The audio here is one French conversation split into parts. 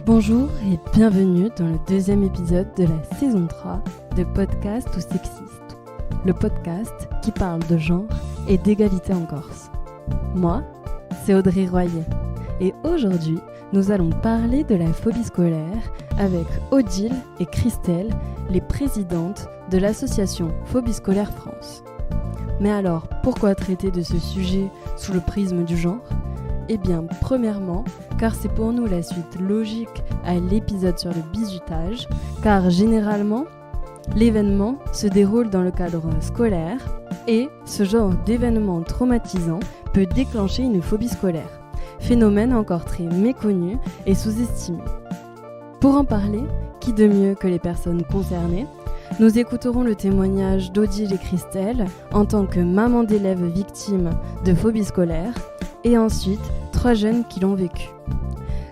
Bonjour et bienvenue dans le deuxième épisode de la saison 3 de Podcast ou Sexiste, le podcast qui parle de genre et d'égalité en Corse. Moi, c'est Audrey Royer et aujourd'hui, nous allons parler de la phobie scolaire avec Odile et Christelle, les présidentes de l'association Phobie Scolaire France. Mais alors, pourquoi traiter de ce sujet sous le prisme du genre ? Eh bien, premièrement, car c'est pour nous la suite logique à l'épisode sur le bizutage, car généralement, l'événement se déroule dans le cadre scolaire et ce genre d'événement traumatisant peut déclencher une phobie scolaire, phénomène encore très méconnu et sous-estimé. Pour en parler, qui de mieux que les personnes concernées ? Nous écouterons le témoignage d'Odile et Christelle en tant que maman d'élèves victimes de phobie scolaire et ensuite 3 jeunes qui l'ont vécu.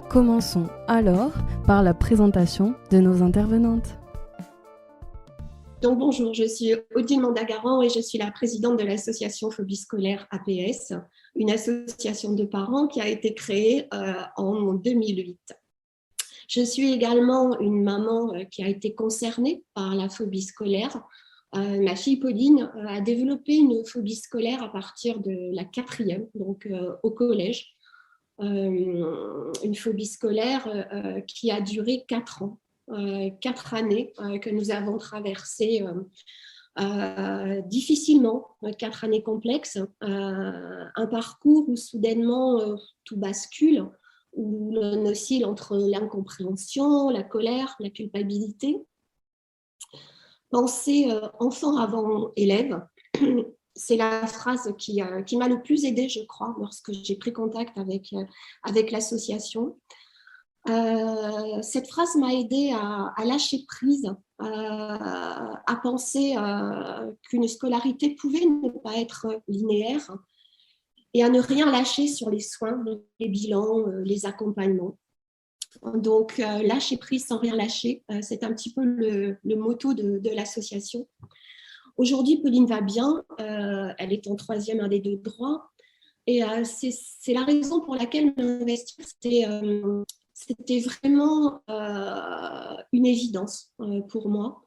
Commençons alors par la présentation de nos intervenantes. Donc bonjour, je suis Odile Mandagaran et je suis la présidente de l'association Phobie Scolaire APS, une association de parents qui a été créée en 2008. Je suis également une maman qui a été concernée par la phobie scolaire. Ma fille Pauline a développé une phobie scolaire à partir de la 4e, donc au collège. Une phobie scolaire qui a duré 4 ans, 4 années que nous avons traversées difficilement, 4 années complexes, un parcours où soudainement tout bascule, où l'on oscille entre l'incompréhension, la colère, la culpabilité. Penser enfant avant élève, c'est la phrase qui m'a le plus aidée, je crois, lorsque j'ai pris contact avec l'association. Cette phrase m'a aidée à lâcher prise, à penser qu'une scolarité pouvait ne pas être linéaire et à ne rien lâcher sur les soins, les bilans, les accompagnements. Donc, lâcher prise sans rien lâcher, c'est un petit peu le motto de l'association. Aujourd'hui, Pauline va bien, elle est en 3e année de droit et c'est la raison pour laquelle m'investir, c'était vraiment une évidence pour moi.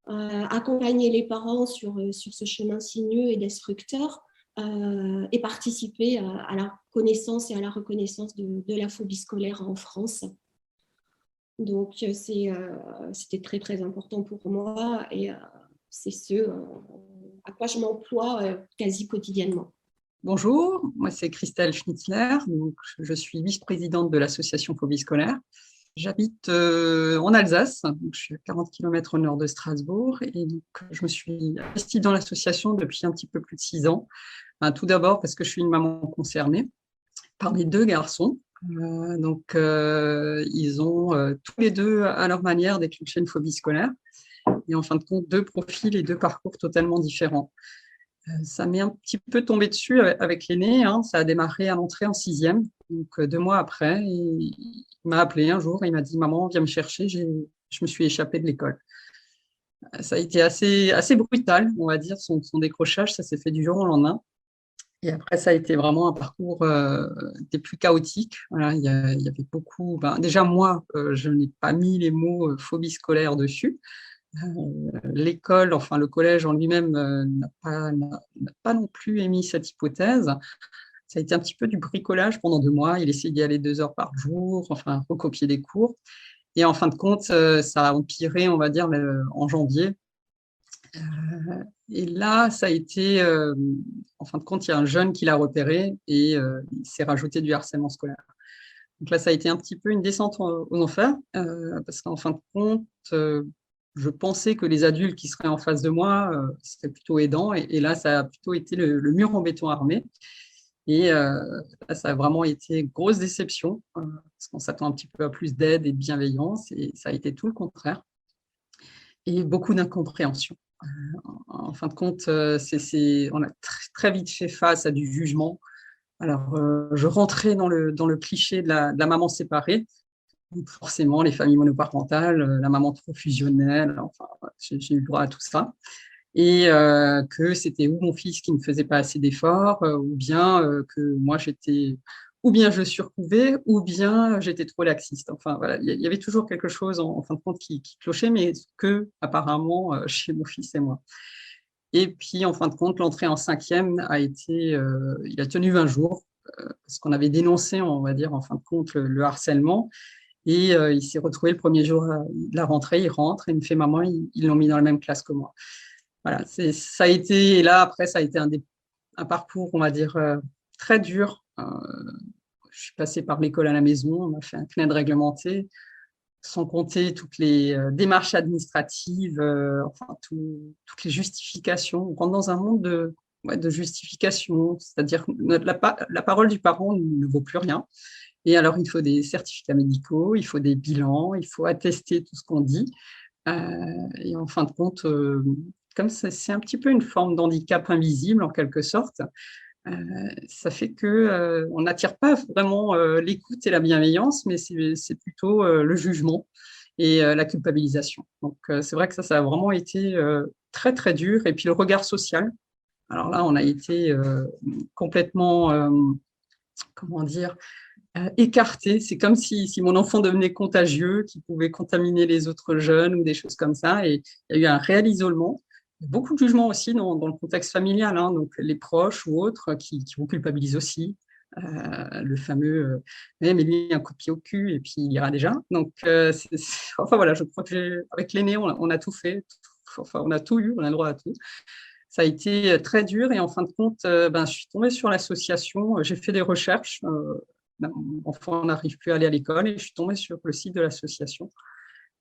Accompagner les parents sur ce chemin sinueux et destructeur et participer à la connaissance et à la reconnaissance de la phobie scolaire en France. Donc, c'était très, très important pour moi et c'est ce à quoi je m'emploie quasi quotidiennement. Bonjour, moi c'est Christelle Schnitzler, donc je suis vice-présidente de l'association Phobie Scolaire. J'habite en Alsace, donc je suis à 40 km au nord de Strasbourg et donc je me suis investie dans l'association depuis un petit peu plus de 6 ans. Tout d'abord parce que je suis une maman concernée par mes 2 garçons. Ils ont tous les 2 à leur manière déclenché une phobie scolaire et en fin de compte 2 profils et 2 parcours totalement différents. Ça m'est un petit peu tombé dessus avec l'aîné, ça a démarré à l'entrée en 6e, donc 2 mois après, il m'a appelé un jour et il m'a dit « Maman, viens me chercher, je me suis échappée de l'école ». Ça a été assez brutal, on va dire, son décrochage, ça s'est fait du jour au lendemain. Et après, ça a été vraiment un parcours des plus chaotiques. Voilà, il y avait beaucoup… déjà, moi, je n'ai pas mis les mots phobie scolaire dessus. L'école, enfin le collège en lui-même n'a pas non plus émis cette hypothèse. Ça a été un petit peu du bricolage pendant 2 mois. Il essayait d'y aller 2 heures par jour, enfin recopier des cours. Et en fin de compte, ça a empiré, on va dire, en janvier. Et là, ça a été, en fin de compte, il y a un jeune qui l'a repéré et il s'est rajouté du harcèlement scolaire. Donc là, ça a été un petit peu une descente aux enfers, parce qu'en fin de compte, je pensais que les adultes qui seraient en face de moi seraient plutôt aidants. Et là, ça a plutôt été le mur en béton armé. Et là, ça a vraiment été une grosse déception, parce qu'on s'attend un petit peu à plus d'aide et de bienveillance. Et ça a été tout le contraire. Et beaucoup d'incompréhension. En fin de compte, on a très vite fait face à du jugement. Alors, je rentrais dans le cliché de la maman séparée. Donc forcément, les familles monoparentales, la maman trop fusionnelle, enfin, j'ai eu droit à tout ça. Et que c'était ou mon fils qui ne faisait pas assez d'efforts, ou bien que moi, j'étais ou bien je surpouvais, ou bien j'étais trop laxiste. Enfin, voilà, il y avait toujours quelque chose, en fin de compte, qui clochait, mais que, apparemment, chez mon fils et moi. Et puis, en fin de compte, l'entrée en 5e il a tenu 20 jours, parce qu'on avait dénoncé, on va dire, en fin de compte, le harcèlement. Et il s'est retrouvé le premier jour de la rentrée, il rentre et il me fait: maman, ils l'ont mis dans la même classe que moi. Voilà, ça a été, et là, après, ça a été un parcours, on va dire, très dur. Je suis passée par l'école à la maison, on a fait un CNED réglementé, sans compter toutes les démarches administratives, enfin, toutes les justifications. On rentre dans un monde de justification, c'est-à-dire que la parole du parent ne vaut plus rien. Et alors, il faut des certificats médicaux, il faut des bilans, il faut attester tout ce qu'on dit. Et en fin de compte, comme c'est un petit peu une forme d'handicap invisible, en quelque sorte, ça fait qu'on n'attire pas vraiment l'écoute et la bienveillance, mais c'est plutôt le jugement et la culpabilisation. Donc, c'est vrai que ça a vraiment été très, très dur. Et puis, le regard social. Alors là, on a été complètement, comment dire, écarté. C'est comme si mon enfant devenait contagieux, qu'il pouvait contaminer les autres jeunes ou des choses comme ça. Et il y a eu un réel isolement. Beaucoup de jugements aussi dans le contexte familial, hein, donc les proches ou autres qui vous culpabilisent aussi. Le fameux mais lui, un coup de pied au cul et puis il ira déjà. Donc, enfin voilà, je crois qu'avec l'aîné, on a tout fait. Enfin, on a tout eu, on a le droit à tout. Ça a été très dur et en fin de compte, je suis tombée sur l'association. J'ai fait des recherches. Mon enfant n'arrive plus à aller à l'école et je suis tombée sur le site de l'association.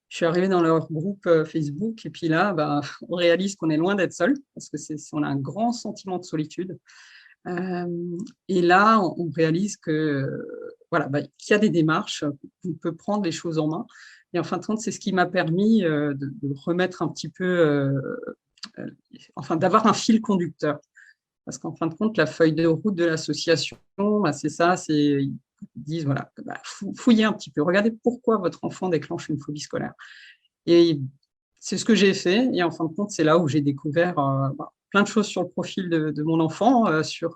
Je suis arrivée dans leur groupe Facebook et puis là, on réalise qu'on est loin d'être seul parce que on a un grand sentiment de solitude. Et là, on réalise voilà, qu'il y a des démarches, qu'on peut prendre les choses en main. Et en fin de compte, c'est ce qui m'a permis de remettre un petit peu, enfin, d'avoir un fil conducteur. Parce qu'en fin de compte, la feuille de route de l'association, c'est ça, ils disent, voilà, fouillez un petit peu, regardez pourquoi votre enfant déclenche une phobie scolaire. Et c'est ce que j'ai fait. Et en fin de compte, c'est là où j'ai découvert plein de choses sur le profil de mon enfant, sur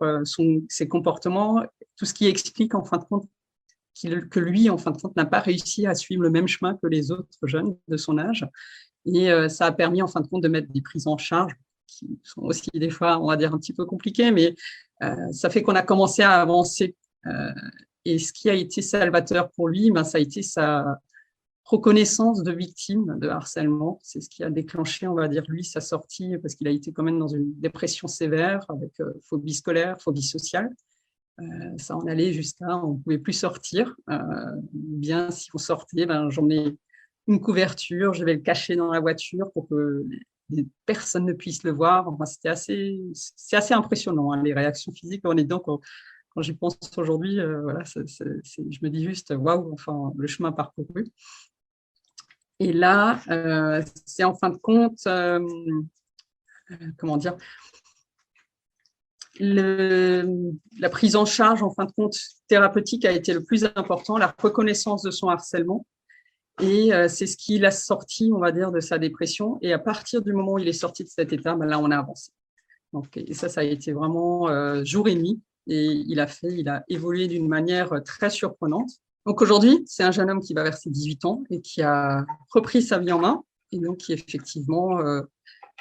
ses comportements, tout ce qui explique, en fin de compte, que lui, en fin de compte, n'a pas réussi à suivre le même chemin que les autres jeunes de son âge. Et ça a permis, en fin de compte, de mettre des prises en charge qui sont aussi des fois, on va dire, un petit peu compliquées, mais ça fait qu'on a commencé à avancer. Et ce qui a été salvateur pour lui, ça a été sa reconnaissance de victime de harcèlement. C'est ce qui a déclenché, on va dire, lui, sa sortie, parce qu'il a été quand même dans une dépression sévère, avec phobie scolaire, phobie sociale. Ça en allait jusqu'à, on ne pouvait plus sortir. Bien, si on sortait, j'en ai une couverture, je vais le cacher dans la voiture pour que personne ne puisse le voir. Enfin, c'est assez impressionnant, hein, les réactions physiques. Honnêtement, quand j'y pense aujourd'hui, voilà, je me dis juste waouh, enfin, le chemin parcouru. Et là, c'est en fin de compte, comment dire, la prise en charge, en fin de compte, thérapeutique a été le plus important, la reconnaissance de son harcèlement. Et c'est ce qui l'a sorti, on va dire, de sa dépression. Et à partir du moment où il est sorti de cet état, là, on a avancé. Donc, et ça a été vraiment jour et nuit. Et il a évolué d'une manière très surprenante. Donc aujourd'hui, c'est un jeune homme qui va vers ses 18 ans et qui a repris sa vie en main et donc qui effectivement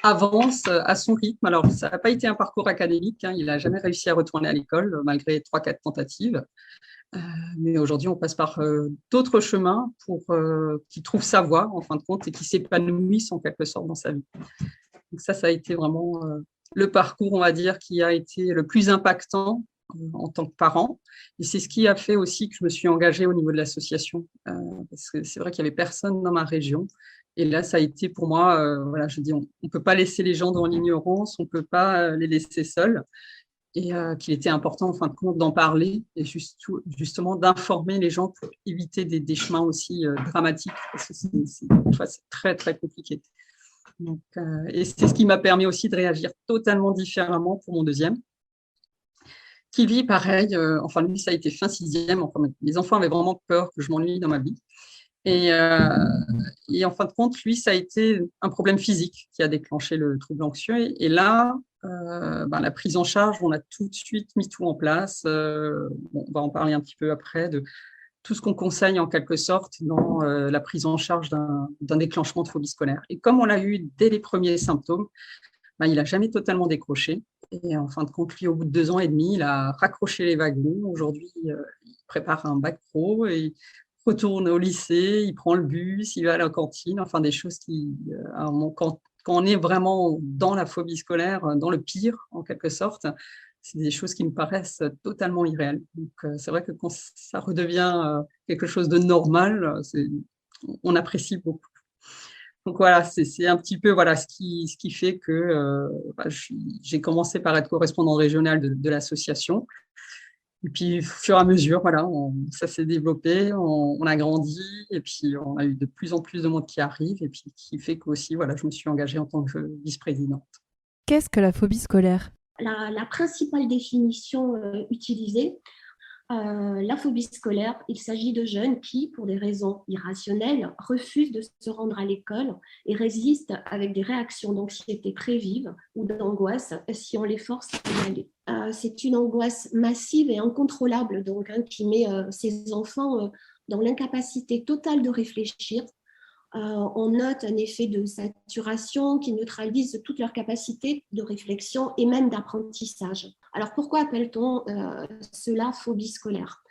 avance à son rythme. Alors, ça n'a pas été un parcours académique, hein, il n'a jamais réussi à retourner à l'école malgré 3-4 tentatives. Mais aujourd'hui, on passe par d'autres chemins pour qu'il trouve sa voie, en fin de compte, et qu'il s'épanouisse en quelque sorte dans sa vie. Donc ça a été vraiment le parcours, on va dire, qui a été le plus impactant en tant que parent. Et c'est ce qui a fait aussi que je me suis engagée au niveau de l'association, parce que c'est vrai qu'il n'y avait personne dans ma région. Et là, ça a été pour moi, voilà, je dis, on ne peut pas laisser les gens dans l'ignorance, on ne peut pas les laisser seuls. Et qu'il était important, en fin de compte, d'en parler et justement d'informer les gens pour éviter des chemins aussi dramatiques, parce que c'est très, très compliqué. Donc, et c'est ce qui m'a permis aussi de réagir totalement différemment pour mon deuxième, qui vit pareil, enfin lui, ça a été fin 6e, enfin, les enfants avaient vraiment peur que je m'ennuie dans ma vie. Et en fin de compte, lui, ça a été un problème physique qui a déclenché le trouble anxieux. Et là, la prise en charge, on a tout de suite mis tout en place. On va en parler un petit peu après de tout ce qu'on conseille en quelque sorte dans la prise en charge d'un déclenchement de phobie scolaire. Et comme on l'a eu dès les premiers symptômes, il n'a jamais totalement décroché. Et en fin de compte, lui, au bout de 2 ans et demi, il a raccroché les wagons. Aujourd'hui, il prépare un bac pro et il retourne au lycée, il prend le bus, il va à la cantine, enfin des choses qui, quand on est vraiment dans la phobie scolaire, dans le pire en quelque sorte, c'est des choses qui me paraissent totalement irréelles. Donc, c'est vrai que quand ça redevient quelque chose de normal, on apprécie beaucoup. Donc voilà, c'est un petit peu voilà, ce qui fait que j'ai commencé par être correspondant régional de l'association. Et puis, au fur et à mesure, voilà, ça s'est développé, on a grandi, et puis on a eu de plus en plus de monde qui arrive, et puis qui fait qu'aussi, voilà, je me suis engagée en tant que vice-présidente. Qu'est-ce que la phobie scolaire ? La principale définition utilisée, la phobie scolaire, il s'agit de jeunes qui, pour des raisons irrationnelles, refusent de se rendre à l'école et résistent avec des réactions d'anxiété très vives ou d'angoisse si on les force à y aller. C'est une angoisse massive et incontrôlable donc, qui met ces enfants dans l'incapacité totale de réfléchir. On note un effet de saturation qui neutralise toute leur capacité de réflexion et même d'apprentissage. Alors pourquoi appelle-t-on cela phobie scolaire ?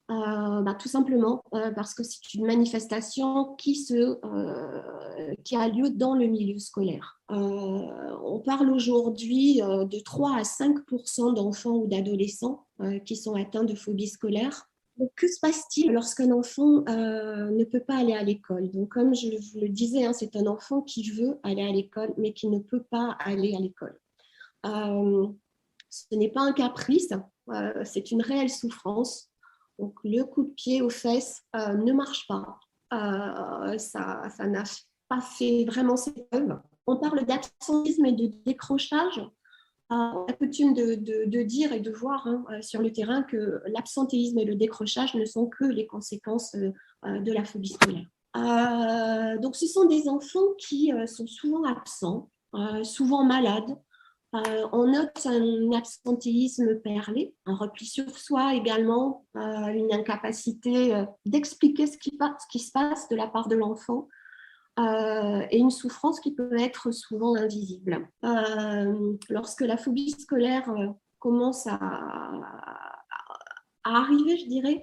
Tout simplement parce que c'est une manifestation qui a lieu dans le milieu scolaire. On parle aujourd'hui de 3 à 5% d'enfants ou d'adolescents qui sont atteints de phobie scolaire. Donc, que se passe-t-il lorsqu'un enfant ne peut pas aller à l'école ? Donc, comme je vous le disais, c'est un enfant qui veut aller à l'école, mais qui ne peut pas aller à l'école. Ce n'est pas un caprice, c'est une réelle souffrance. Donc, le coup de pied aux fesses ne marche pas. Ça n'a pas fait vraiment ses preuves. On parle d'absentéisme et de décrochage. On a coutume de dire et de voir sur le terrain que l'absentéisme et le décrochage ne sont que les conséquences de la phobie scolaire. Donc, ce sont des enfants qui sont souvent absents, souvent malades. On note un absentéisme perlé, un repli sur soi également, une incapacité d'expliquer ce qui se passe de la part de l'enfant. Et une souffrance qui peut être souvent invisible. Lorsque la phobie scolaire commence à arriver, je dirais,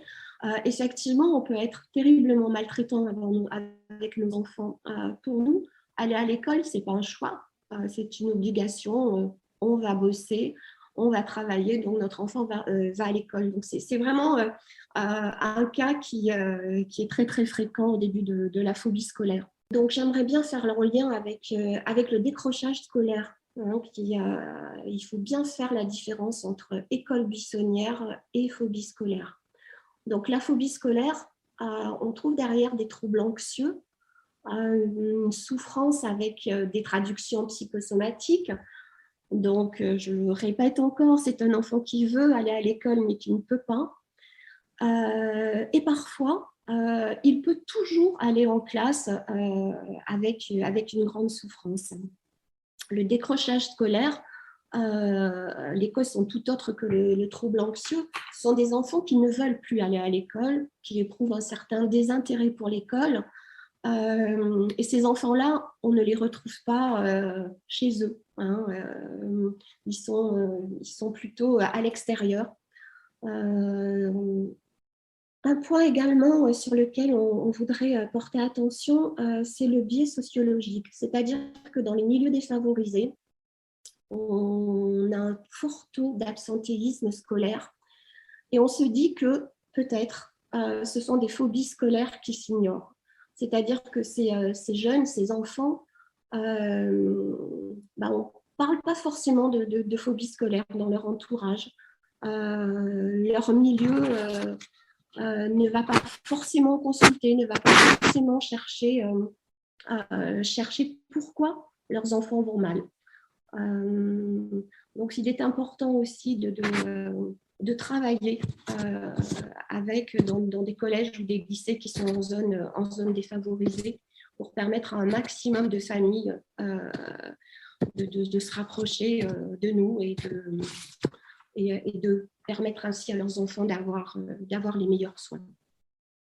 effectivement, on peut être terriblement maltraitant avec nos enfants. Pour nous, aller à l'école, ce n'est pas un choix, c'est une obligation. On va bosser, on va travailler, donc notre enfant va à l'école. Donc c'est vraiment un cas qui est très, très fréquent au début de la phobie scolaire. Donc, j'aimerais bien faire le lien avec le décrochage scolaire. Il faut bien faire la différence entre école buissonnière et phobie scolaire. Donc, la phobie scolaire, on trouve derrière des troubles anxieux, une souffrance avec des traductions psychosomatiques. Donc, je le répète encore, c'est un enfant qui veut aller à l'école mais qui ne peut pas. Et parfois, il peut toujours aller en classe avec une grande souffrance. Le décrochage scolaire, les causes sont tout autres que le trouble anxieux. Ce sont des enfants qui ne veulent plus aller à l'école, qui éprouvent un certain désintérêt pour l'école. Et ces enfants-là, on ne les retrouve pas chez eux. Ils sont plutôt à l'extérieur. Un point également sur lequel on voudrait porter attention, c'est le biais sociologique. C'est-à-dire que dans les milieux défavorisés, on a un fort taux d'absentéisme scolaire et on se dit que peut-être ce sont des phobies scolaires qui s'ignorent. C'est-à-dire que ces jeunes, ces enfants, on ne parle pas forcément de phobie scolaire dans leur entourage. Leur milieu ne va pas forcément consulter, ne va pas forcément chercher pourquoi leurs enfants vont mal. Donc, il est important aussi de travailler dans des collèges ou des lycées qui sont en zone défavorisée pour permettre à un maximum de familles de se rapprocher de nous et de permettre ainsi à leurs enfants d'avoir les meilleurs soins.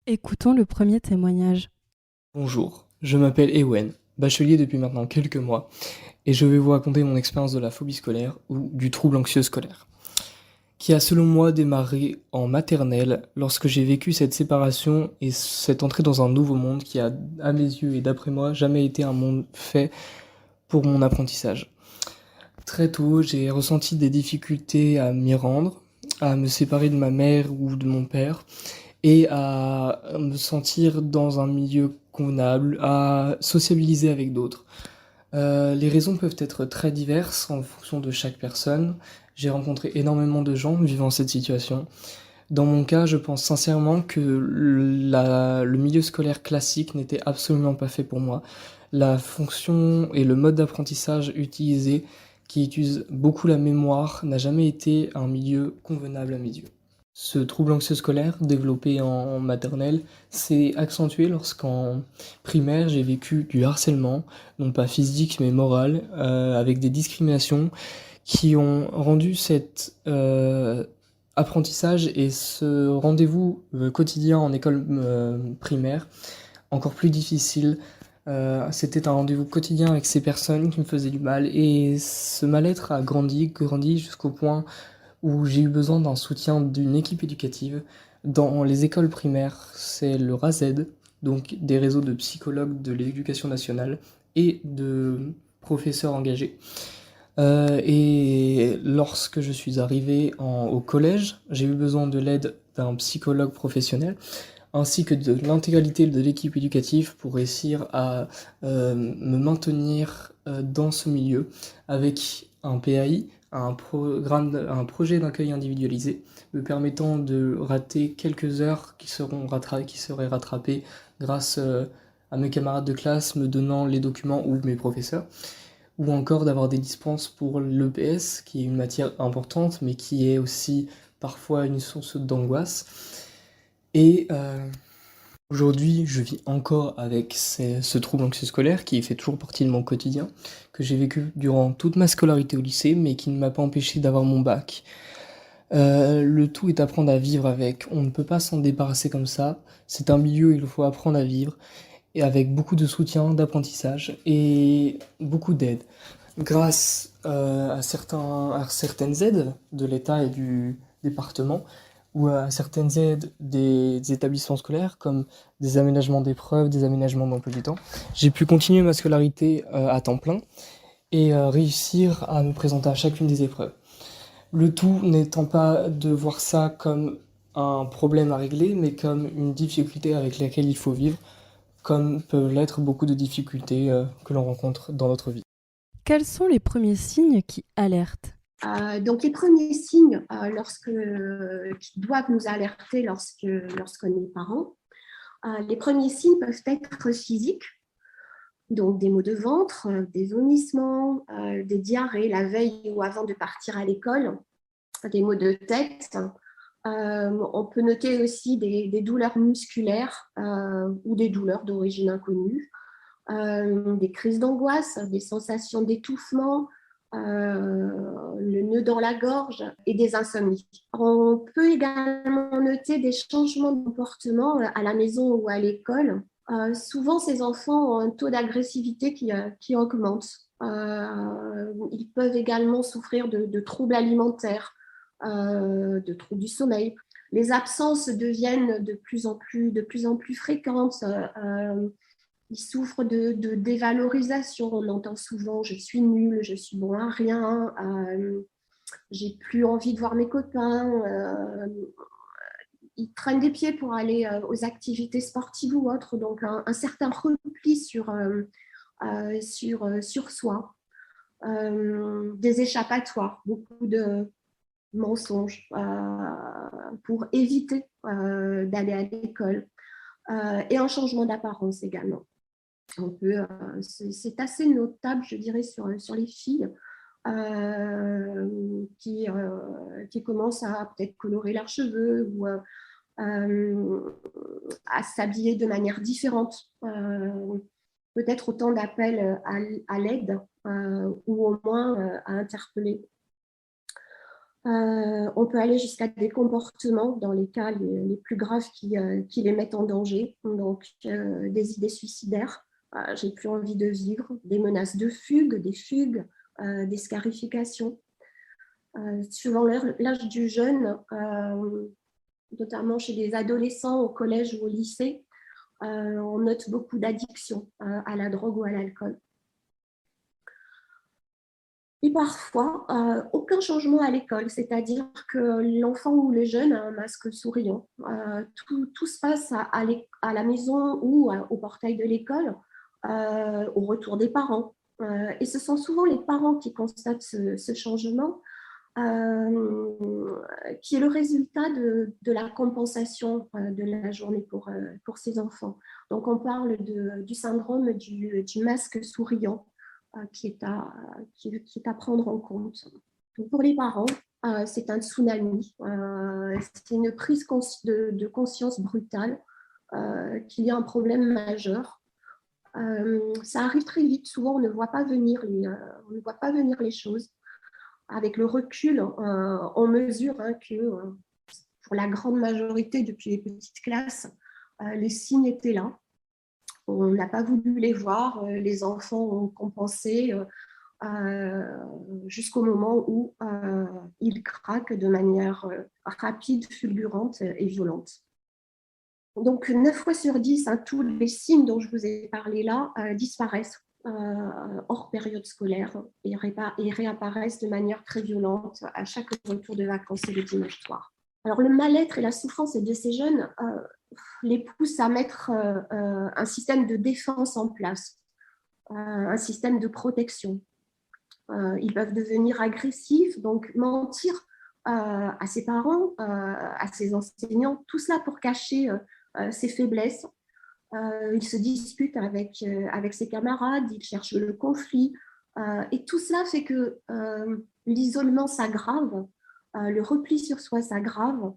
Écoutons le premier témoignage. Bonjour, je m'appelle Ewen, bachelier depuis maintenant quelques mois, et je vais vous raconter mon expérience de la phobie scolaire ou du trouble anxieux scolaire, qui a selon moi démarré en maternelle lorsque j'ai vécu cette séparation et cette entrée dans un nouveau monde qui a, à mes yeux et d'après moi, jamais été un monde fait pour mon apprentissage. Très tôt, j'ai ressenti des difficultés à m'y rendre, à me séparer de ma mère ou de mon père, et à me sentir dans un milieu convenable, à sociabiliser avec d'autres. Les raisons peuvent être très diverses en fonction de chaque personne. J'ai rencontré énormément de gens vivant cette situation. Dans mon cas, je pense sincèrement que le milieu scolaire classique n'était absolument pas fait pour moi. La fonction et le mode d'apprentissage utilisé, qui utilise beaucoup la mémoire, n'a jamais été un milieu convenable à mes yeux. Ce trouble anxieux scolaire, développé en maternelle, s'est accentué lorsqu'en primaire, j'ai vécu du harcèlement, non pas physique mais moral, avec des discriminations qui ont rendu cet apprentissage et ce rendez-vous quotidien en école primaire encore plus difficile. C'était un rendez-vous quotidien avec ces personnes qui me faisaient du mal et ce mal-être a grandi jusqu'au point où j'ai eu besoin d'un soutien d'une équipe éducative. Dans les écoles primaires, c'est le RASED, donc des réseaux de psychologues de l'éducation nationale et de professeurs engagés. Et lorsque je suis arrivé au collège, j'ai eu besoin de l'aide d'un psychologue professionnel, ainsi que de l'intégralité de l'équipe éducative pour réussir à me maintenir dans ce milieu avec un PAI, un projet d'accueil individualisé, me permettant de rater quelques heures qui seraient rattrapées grâce à mes camarades de classe me donnant les documents ou mes professeurs, ou encore d'avoir des dispenses pour l'EPS, qui est une matière importante, mais qui est aussi parfois une source d'angoisse. Et aujourd'hui, je vis encore avec ce trouble anxieux scolaire qui fait toujours partie de mon quotidien, que j'ai vécu durant toute ma scolarité au lycée, mais qui ne m'a pas empêché d'avoir mon bac. Le tout est d'apprendre à vivre avec. On ne peut pas s'en débarrasser comme ça. C'est un milieu où il faut apprendre à vivre, et avec beaucoup de soutien, d'apprentissage et beaucoup d'aide. Grâce à certaines aides de l'État et du département, ou à certaines aides des établissements scolaires, comme des aménagements d'épreuves, des aménagements d'emploi du temps, j'ai pu continuer ma scolarité à temps plein et réussir à me présenter à chacune des épreuves. Le tout n'étant pas de voir ça comme un problème à régler, mais comme une difficulté avec laquelle il faut vivre, comme peuvent l'être beaucoup de difficultés que l'on rencontre dans notre vie. Quels sont les premiers signes qui alertent ? Donc les premiers signes qui doivent nous alerter lorsqu'on est parent, les premiers signes peuvent être physiques, donc des maux de ventre, des vomissements, des diarrhées la veille ou avant de partir à l'école, des maux de tête. On peut noter aussi des douleurs musculaires ou des douleurs d'origine inconnue, des crises d'angoisse, des sensations d'étouffement, le nœud dans la gorge et des insomnies. On peut également noter des changements de comportement à la maison ou à l'école. Souvent, ces enfants ont un taux d'agressivité qui augmente. Ils peuvent également souffrir de troubles alimentaires, de troubles du sommeil. Les absences deviennent de plus en plus fréquentes. Ils souffrent de dévalorisation. On entend souvent « je suis nulle, je suis bon à rien, j'ai plus envie de voir mes copains ». Ils traînent des pieds pour aller aux activités sportives ou autres. Donc un certain repli sur soi. Des échappatoires, beaucoup de mensonges pour éviter d'aller à l'école. Et un changement d'apparence également. C'est assez notable, je dirais, sur les filles qui commencent à peut-être colorer leurs cheveux ou à s'habiller de manière différente. peut-être autant d'appels à l'aide ou au moins à interpeller. On peut aller jusqu'à des comportements, dans les cas les plus graves qui les mettent en danger, donc des idées suicidaires, j'ai plus envie de vivre, des menaces de fugue, des scarifications. Suivant l'âge du jeune, notamment chez les adolescents au collège ou au lycée, on note beaucoup d'addictions à la drogue ou à l'alcool. Et parfois, aucun changement à l'école, c'est-à-dire que l'enfant ou le jeune a un masque souriant. Tout se passe à la maison ou au portail de l'école, au retour des parents. Et ce sont souvent les parents qui constatent ce changement, qui est le résultat de la compensation de la journée pour ces enfants. Donc on parle du syndrome du masque souriant, qui est à prendre en compte. Donc pour les parents, c'est un tsunami, c'est une prise de conscience brutale qu'il y a un problème majeur. Ça arrive très vite, souvent on ne voit pas venir les choses. Avec le recul, on mesure que pour la grande majorité, depuis les petites classes, les signes étaient là. On n'a pas voulu les voir, les enfants ont compensé jusqu'au moment où ils craquent de manière rapide, fulgurante et violente. Donc 9 fois sur 10, tous les signes dont je vous ai parlé là disparaissent hors période scolaire et réapparaissent de manière très violente à chaque retour de vacances et le dimanche soir. Alors le mal-être et la souffrance de ces jeunes les poussent à mettre un système de défense en place, un système de protection. Ils peuvent devenir agressifs, donc mentir à ses parents, à ses enseignants, tout cela pour cacher ses faiblesses. Il se dispute avec ses camarades, il cherche le conflit. Et tout cela fait que l'isolement s'aggrave, le repli sur soi s'aggrave,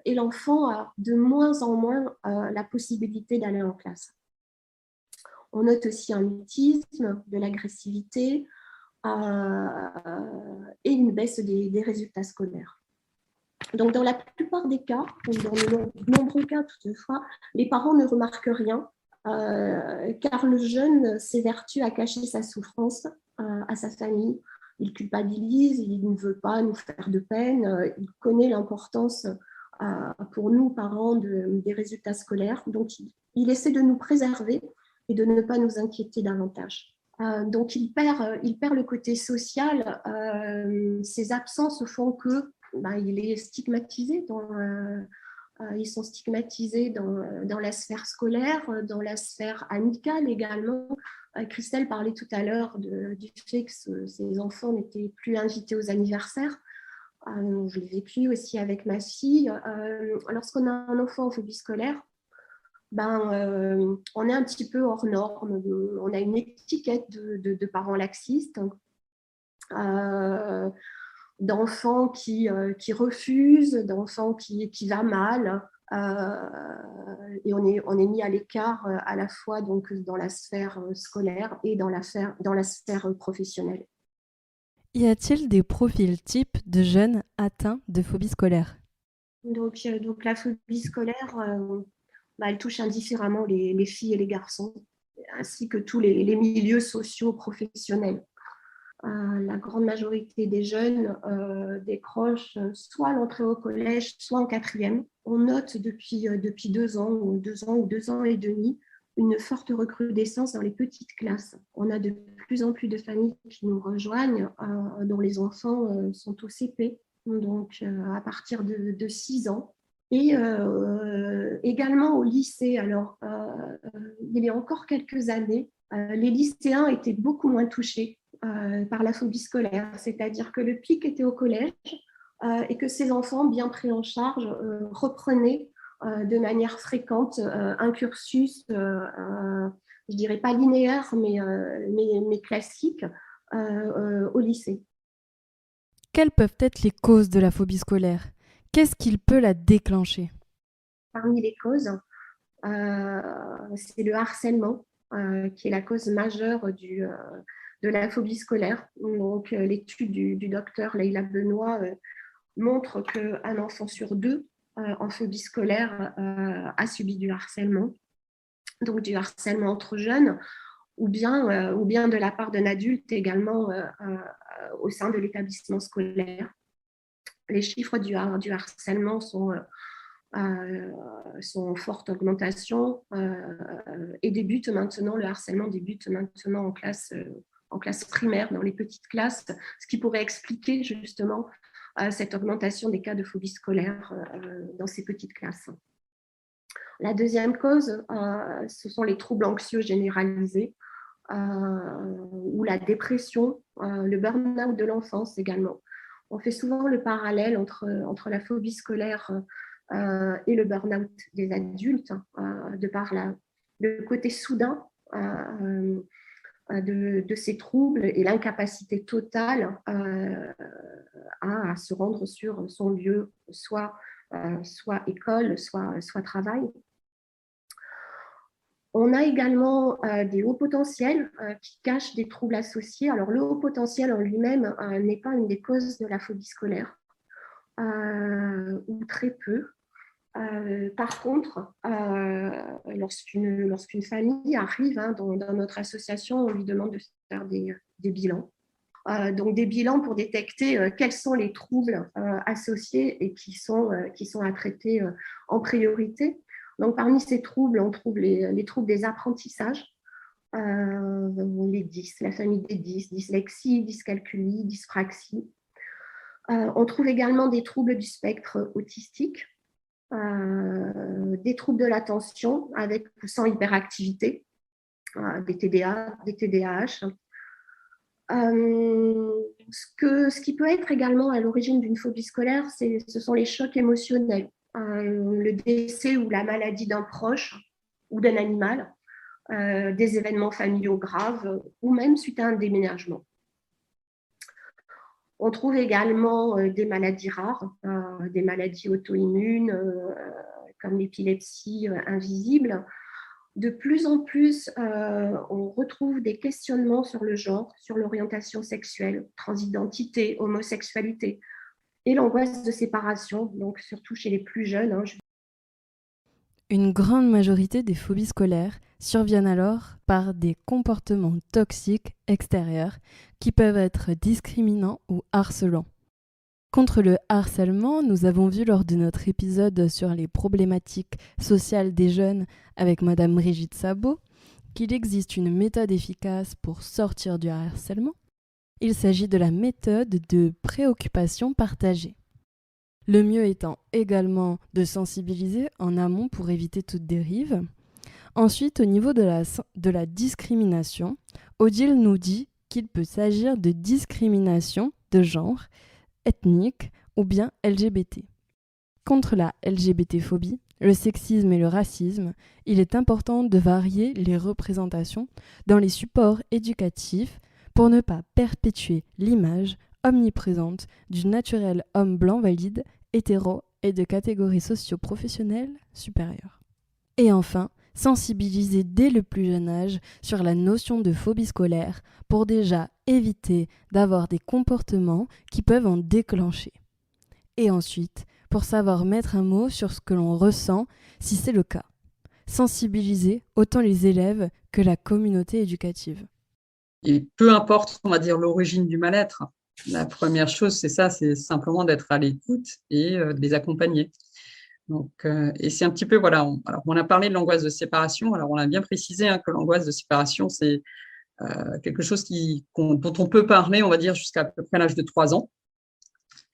et l'enfant a de moins en moins la possibilité d'aller en classe. On note aussi un mutisme, de l'agressivité et une baisse des résultats scolaires. Donc, dans la plupart des cas, ou dans de nombreux cas toutefois, les parents ne remarquent rien, car le jeune s'évertue à cacher sa souffrance à sa famille. Il culpabilise, il ne veut pas nous faire de peine, il connaît l'importance pour nous, parents, des résultats scolaires. Donc, il essaie de nous préserver et de ne pas nous inquiéter davantage. Donc, il perd le côté social. Ses absences font que il est stigmatisé ils sont stigmatisés dans la sphère scolaire, dans la sphère amicale également. Christelle parlait tout à l'heure du fait que ces enfants n'étaient plus invités aux anniversaires. Je l'ai vécu aussi avec ma fille. Lorsqu'on a un enfant en phobie scolaire, on est un petit peu hors norme. On a une étiquette de parents laxistes. D'enfants qui refusent, d'enfants qui va mal, et on est mis à l'écart à la fois donc, dans la sphère scolaire et dans la sphère professionnelle. Y a-t-il des profils types de jeunes atteints de phobie scolaire ? Donc la phobie scolaire, elle touche indifféremment les filles et les garçons, ainsi que tous les milieux sociaux professionnels. La grande majorité des jeunes décrochent soit l'entrée au collège, soit en 4e. On note depuis 2 ans ou 2 ans et demi une forte recrudescence dans les petites classes. On a de plus en plus de familles qui nous rejoignent, dont les enfants sont au CP, donc à partir de 6 ans. Et également au lycée. Alors, il y a encore quelques années, les lycéens étaient beaucoup moins touchés par la phobie scolaire, c'est-à-dire que le pic était au collège et que ces enfants, bien pris en charge, reprenaient de manière fréquente un cursus, je dirais pas linéaire, mais classique au lycée. Quelles peuvent être les causes de la phobie scolaire ? Qu'est-ce qui peut la déclencher ? Parmi les causes, c'est le harcèlement qui est la cause majeure de la phobie scolaire. Donc, l'étude du docteur Leïla Benoît montre qu'un enfant sur deux en phobie scolaire a subi du harcèlement, donc du harcèlement entre jeunes, ou bien de la part d'un adulte également au sein de l'établissement scolaire. Les chiffres du harcèlement sont en forte augmentation et le harcèlement débute maintenant en classe primaire, dans les petites classes, ce qui pourrait expliquer justement cette augmentation des cas de phobie scolaire dans ces petites classes. La deuxième cause, ce sont les troubles anxieux généralisés ou la dépression, le burn-out de l'enfance également. On fait souvent le parallèle entre la phobie scolaire et le burn-out des adultes, de par le côté soudain de ces troubles et l'incapacité totale à se rendre sur son lieu, soit école, soit travail. On a également des hauts potentiels qui cachent des troubles associés. Alors, le haut potentiel en lui-même n'est pas une des causes de la phobie scolaire, ou très peu. Par contre, lorsqu'une famille arrive dans notre association, on lui demande de faire des bilans. Donc, des bilans pour détecter quels sont les troubles associés et qui sont à traiter en priorité. Donc, parmi ces troubles, on trouve les troubles des apprentissages, les DIS, la famille des DIS, dyslexie, dyscalculie, dyspraxie. On trouve également des troubles du spectre autistique, des troubles de l'attention avec ou sans hyperactivité, des TDA, des TDAH. Ce qui peut être également à l'origine d'une phobie scolaire, ce sont les chocs émotionnels, le décès ou la maladie d'un proche ou d'un animal, des événements familiaux graves ou même suite à un déménagement. On trouve également des maladies rares, des maladies auto-immunes comme l'épilepsie invisible. De plus en plus, on retrouve des questionnements sur le genre, sur l'orientation sexuelle, transidentité, homosexualité et l'angoisse de séparation, donc surtout chez les plus jeunes. Une grande majorité des phobies scolaires surviennent alors par des comportements toxiques extérieurs qui peuvent être discriminants ou harcelants. Contre le harcèlement, nous avons vu lors de notre épisode sur les problématiques sociales des jeunes avec Madame Brigitte Sabot qu'il existe une méthode efficace pour sortir du harcèlement. Il s'agit de la méthode de préoccupation partagée. Le mieux étant également de sensibiliser en amont pour éviter toute dérive. Ensuite, au niveau de la discrimination, Odile nous dit qu'il peut s'agir de discrimination de genre, ethnique ou bien LGBT. Contre la LGBT-phobie, le sexisme et le racisme, il est important de varier les représentations dans les supports éducatifs pour ne pas perpétuer l'image omniprésente du naturel homme blanc valide, hétéro et de catégorie socio-professionnelle supérieure. Et enfin, sensibiliser dès le plus jeune âge sur la notion de phobie scolaire pour déjà éviter d'avoir des comportements qui peuvent en déclencher. Et ensuite, pour savoir mettre un mot sur ce que l'on ressent si c'est le cas. Sensibiliser autant les élèves que la communauté éducative. Et peu importe, on va dire, l'origine du mal-être, la première chose, c'est ça, c'est simplement d'être à l'écoute et de les accompagner. Donc, et c'est un petit peu, voilà, on a parlé de l'angoisse de séparation, alors on a bien précisé que l'angoisse de séparation, c'est quelque chose dont on peut parler, on va dire, jusqu'à peu près l'âge de 3 ans.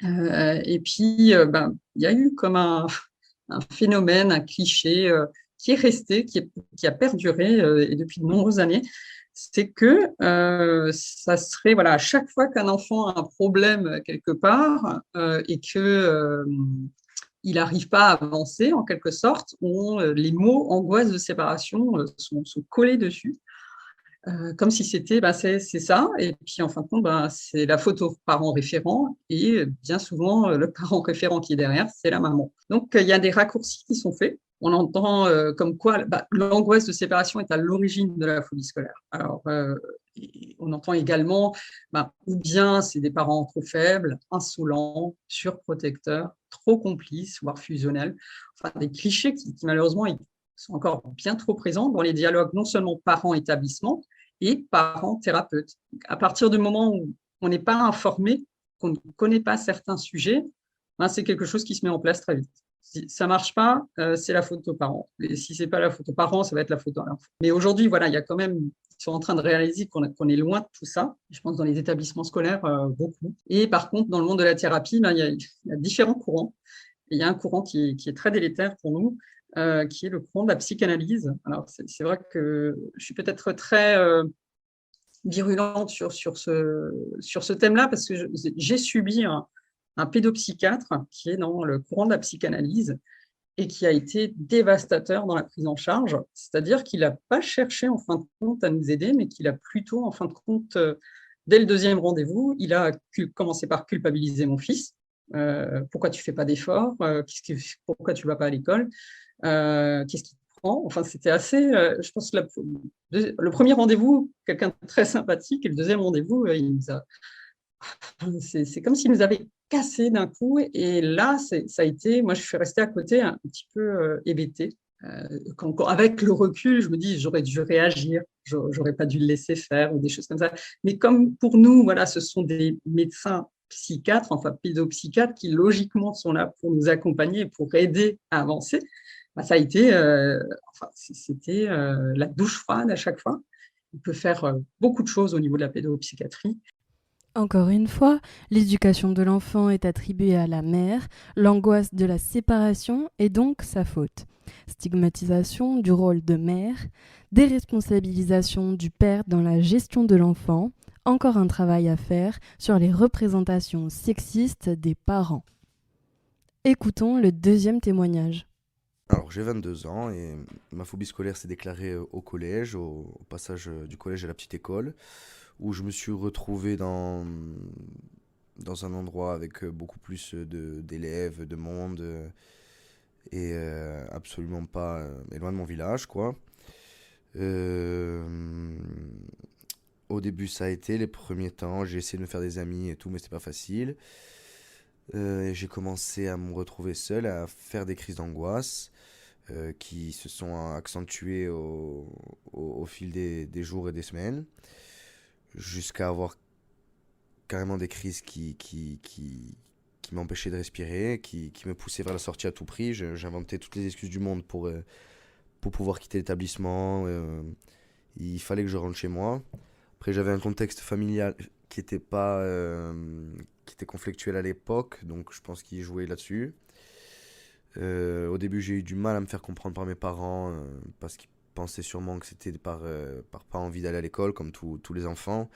Et puis, il y a eu comme un phénomène, un cliché qui est resté, qui a perduré et depuis de nombreuses années, c'est que ça serait, voilà, à chaque fois qu'un enfant a un problème quelque part et que il n'arrive pas à avancer, en quelque sorte, les mots angoisse de séparation sont collés dessus, comme si c'était, c'est ça, et puis en fin de compte, c'est la photo parent référent, et bien souvent, le parent référent qui est derrière, c'est la maman. Donc, il y a des raccourcis qui sont faits, on entend comme quoi l'angoisse de séparation est à l'origine de la phobie scolaire. Alors, on entend également, ou bien c'est des parents trop faibles, insolents, surprotecteurs, trop complices, voire fusionnels. Enfin, des clichés qui malheureusement sont encore bien trop présents dans les dialogues non seulement parents-établissement et parents-thérapeutes. À partir du moment où on n'est pas informé, qu'on ne connaît pas certains sujets, c'est quelque chose qui se met en place très vite. Si ça ne marche pas, c'est la faute aux parents. Et si ce n'est pas la faute aux parents, ça va être la faute à l'enfant. Mais aujourd'hui, voilà, il y a quand même, ils sont en train de réaliser qu'on est loin de tout ça. Je pense dans les établissements scolaires, beaucoup. Et par contre, dans le monde de la thérapie, il y a différents courants. Et il y a un courant qui est très délétère pour nous, qui est le courant de la psychanalyse. Alors, c'est vrai que je suis peut-être très virulente sur ce thème-là, parce que j'ai subi un pédopsychiatre qui est dans le courant de la psychanalyse et qui a été dévastateur dans la prise en charge. C'est-à-dire qu'il n'a pas cherché, en fin de compte, à nous aider, mais qu'il a plutôt, en fin de compte, dès le deuxième rendez-vous, il a commencé par culpabiliser mon fils. Pourquoi tu ne fais pas d'efforts? Pourquoi tu ne vas pas à l'école? Qu'est-ce qui te prend? Enfin, c'était assez... je pense que le premier rendez-vous, quelqu'un de très sympathique, et le deuxième rendez-vous, il nous a... C'est comme s'il nous avait cassé d'un coup. Et là, ça a été... Moi, je suis restée à côté un petit peu hébétée. Avec le recul, je me dis, j'aurais dû réagir, j'aurais pas dû le laisser faire ou des choses comme ça. Mais comme pour nous, voilà, ce sont des médecins psychiatres, enfin pédopsychiatres, qui logiquement sont là pour nous accompagner, pour aider à avancer, ça a été, c'était la douche froide à chaque fois. On peut faire beaucoup de choses au niveau de la pédopsychiatrie. Encore une fois, l'éducation de l'enfant est attribuée à la mère, l'angoisse de la séparation est donc sa faute. Stigmatisation du rôle de mère, déresponsabilisation du père dans la gestion de l'enfant, encore un travail à faire sur les représentations sexistes des parents. Écoutons le deuxième témoignage. Alors j'ai 22 ans et ma phobie scolaire s'est déclarée au collège, au passage du collège à la petite école, où je me suis retrouvé dans un endroit avec beaucoup plus d'élèves, de monde, et absolument pas loin de mon village, quoi. Au début ça a été, les premiers temps, j'ai essayé de me faire des amis et tout, mais c'était pas facile. Et j'ai commencé à me retrouver seul, à faire des crises d'angoisse qui se sont accentuées au fil des jours et des semaines, jusqu'à avoir carrément des crises qui m'empêchaient de respirer, qui me poussaient vers la sortie à tout prix. J'inventais toutes les excuses du monde pour pouvoir quitter l'établissement. Il fallait que je rentre chez moi. Après, j'avais un contexte familial qui était conflictuel à l'époque, donc je pense qu'il jouait là-dessus. Au début, j'ai eu du mal à me faire comprendre par mes parents, parce qu'ils pensaient sûrement que c'était par pas envie d'aller à l'école, comme tous les enfants.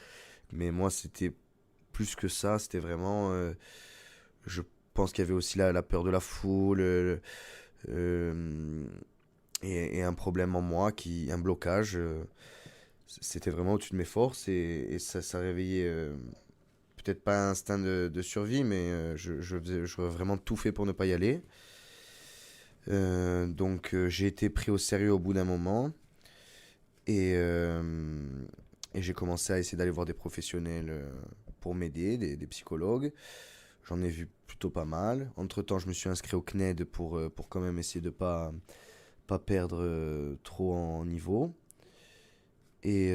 Mais moi, c'était plus que ça, c'était vraiment... je pense qu'il y avait aussi la peur de la foule, et un problème en moi, un blocage. C'était vraiment au-dessus de mes forces, et ça réveillait... peut-être pas un instinct de survie, mais j'aurais vraiment tout fait pour ne pas y aller. Donc j'ai été pris au sérieux au bout d'un moment, et j'ai commencé à essayer d'aller voir des professionnels pour m'aider, des psychologues. J'en ai vu plutôt pas mal. Entre-temps, je me suis inscrit au CNED pour quand même essayer de pas perdre trop en niveau. Et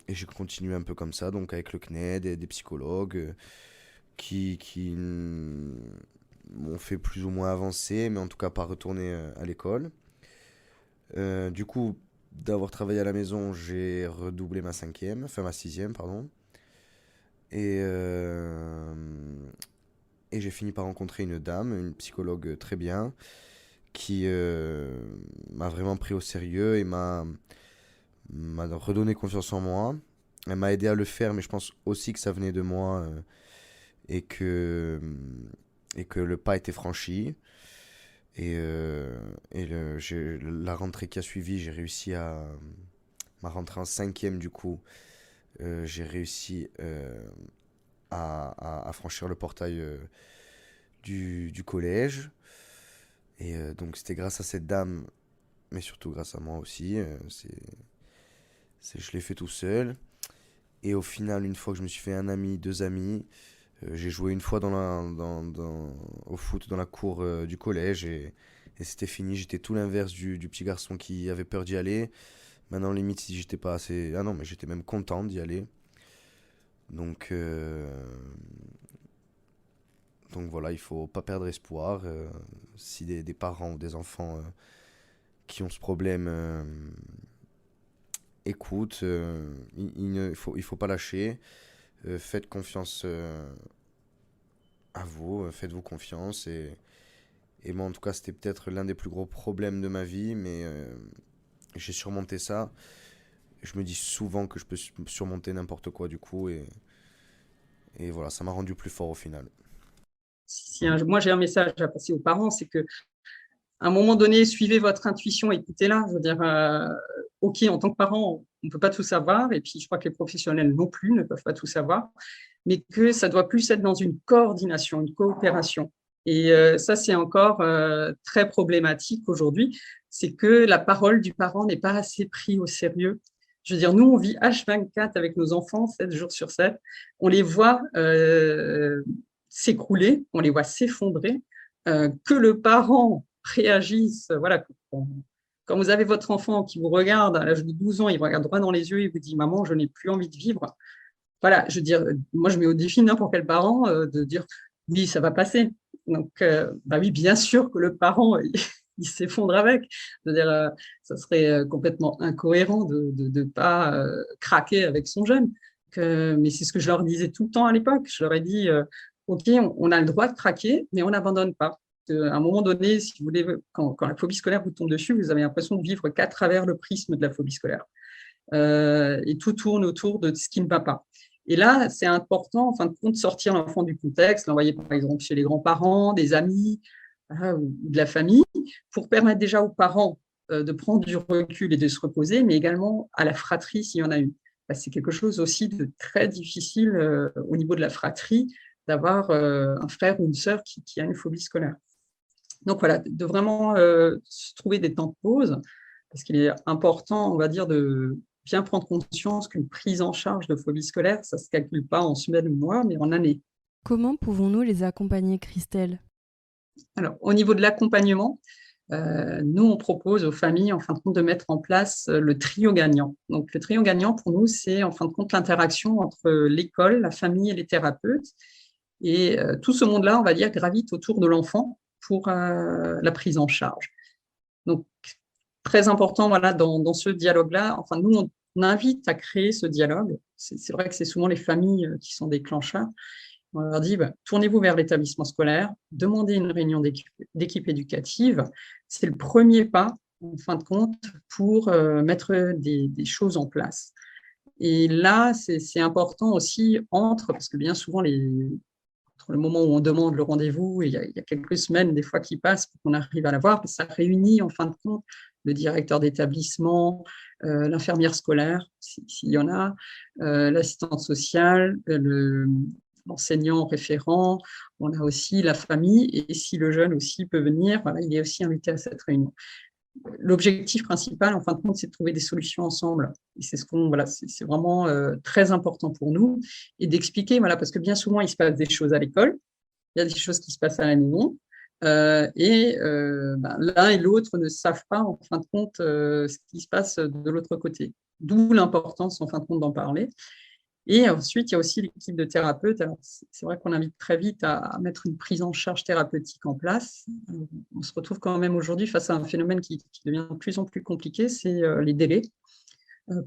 j'ai continué un peu comme ça, donc avec le CNED et des psychologues qui m'ont fait plus ou moins avancer, mais en tout cas pas retourner à l'école. Du coup, d'avoir travaillé à la maison, j'ai redoublé ma sixième, pardon. Et j'ai fini par rencontrer une dame, une psychologue très bien, qui m'a vraiment pris au sérieux et m'a redonné confiance en moi. Elle m'a aidé à le faire, mais je pense aussi que ça venait de moi, et que le pas était franchi. Et la rentrée qui a suivi, j'ai réussi ma rentrée en cinquième, du coup, j'ai réussi à franchir le portail du collège. Et donc c'était grâce à cette dame, mais surtout grâce à moi aussi. Je l'ai fait tout seul. Et au final, une fois que je me suis fait un ami, deux amis, j'ai joué une fois au foot dans la cour du collège et c'était fini. J'étais tout l'inverse du petit garçon qui avait peur d'y aller. Maintenant, limite, si j'étais pas assez. Ah non, mais j'étais même content d'y aller. Donc, donc voilà, il faut pas perdre espoir. Si des parents ou des enfants qui ont ce problème écoutent, il faut pas lâcher. Faites confiance à vous, faites-vous confiance. Et moi, en tout cas, c'était peut-être l'un des plus gros problèmes de ma vie, mais j'ai surmonté ça. Je me dis souvent que je peux surmonter n'importe quoi du coup, et voilà, ça m'a rendu plus fort au final. Moi, j'ai un message à passer aux parents, c'est que à un moment donné, suivez votre intuition, écoutez-la. Je veux dire, OK, en tant que parent, on ne peut pas tout savoir, et puis je crois que les professionnels non plus ne peuvent pas tout savoir, mais que ça doit plus être dans une coordination, une coopération. Et ça, c'est encore très problématique aujourd'hui, c'est que la parole du parent n'est pas assez prise au sérieux. Je veux dire, nous, on vit H24 avec nos enfants, 7 jours sur 7. On les voit s'écrouler, on les voit s'effondrer, que le parent réagisse. Voilà, quand vous avez votre enfant qui vous regarde à l'âge de 12 ans, il vous regarde droit dans les yeux et vous dit « Maman, je n'ai plus envie de vivre ». Voilà, je veux dire, moi, je mets au défi n'importe quel parent de dire « Oui, ça va passer ». Donc, bah oui, bien sûr que le parent, il s'effondre avec. Je veux dire, ça serait complètement incohérent de ne pas craquer avec son jeune. Mais c'est ce que je leur disais tout le temps à l'époque. Je leur ai dit OK, on a le droit de craquer, mais on n'abandonne pas. À un moment donné, si vous voulez, quand la phobie scolaire vous tombe dessus, vous avez l'impression de vivre qu'à travers le prisme de la phobie scolaire. Et tout tourne autour de ce qui ne va pas. Et là, c'est important, en fin de compte, de sortir l'enfant du contexte, l'envoyer par exemple chez les grands-parents, des amis, ou de la famille, pour permettre déjà aux parents de prendre du recul et de se reposer, mais également à la fratrie s'il y en a une. C'est quelque chose aussi de très difficile au niveau de la fratrie, d'avoir un frère ou une sœur qui a une phobie scolaire. Donc voilà, de vraiment se trouver des temps de pause, parce qu'il est important, on va dire, de bien prendre conscience qu'une prise en charge de phobie scolaire, ça ne se calcule pas en semaines ou mois, mais en années. Comment pouvons-nous les accompagner, Christelle ? Alors, au niveau de l'accompagnement, nous, on propose aux familles, en fin de compte, de mettre en place le trio gagnant. Donc, le trio gagnant, pour nous, c'est, en fin de compte, l'interaction entre l'école, la famille et les thérapeutes. Et tout ce monde-là, on va dire, gravite autour de l'enfant pour la prise en charge. Donc, très important, voilà, dans ce dialogue-là, enfin, nous, on invite à créer ce dialogue. C'est vrai que c'est souvent les familles qui sont déclencheurs. On leur dit, tournez-vous vers l'établissement scolaire, demandez une réunion d'équipe éducative. C'est le premier pas, en fin de compte, pour mettre des choses en place. Et là, c'est important aussi parce que bien souvent, entre le moment où on demande le rendez-vous, et il y a quelques semaines, des fois, qui passent pour qu'on arrive à l'avoir, ça réunit, en fin de compte, le directeur d'établissement, l'infirmière scolaire, s'il y en a, l'assistante sociale, l'enseignant référent, on a aussi la famille, et si le jeune aussi peut venir, voilà, il est aussi invité à cette réunion. L'objectif principal, en fin de compte, c'est de trouver des solutions ensemble. Et c'est c'est vraiment très important pour nous, et d'expliquer, voilà, parce que bien souvent, il se passe des choses à l'école, il y a des choses qui se passent à la maison, l'un et l'autre ne savent pas, en fin de compte, ce qui se passe de l'autre côté. D'où l'importance, en fin de compte, d'en parler. Et ensuite, il y a aussi l'équipe de thérapeutes. Alors, c'est vrai qu'on invite très vite à mettre une prise en charge thérapeutique en place. On se retrouve quand même aujourd'hui face à un phénomène qui devient de plus en plus compliqué, c'est les délais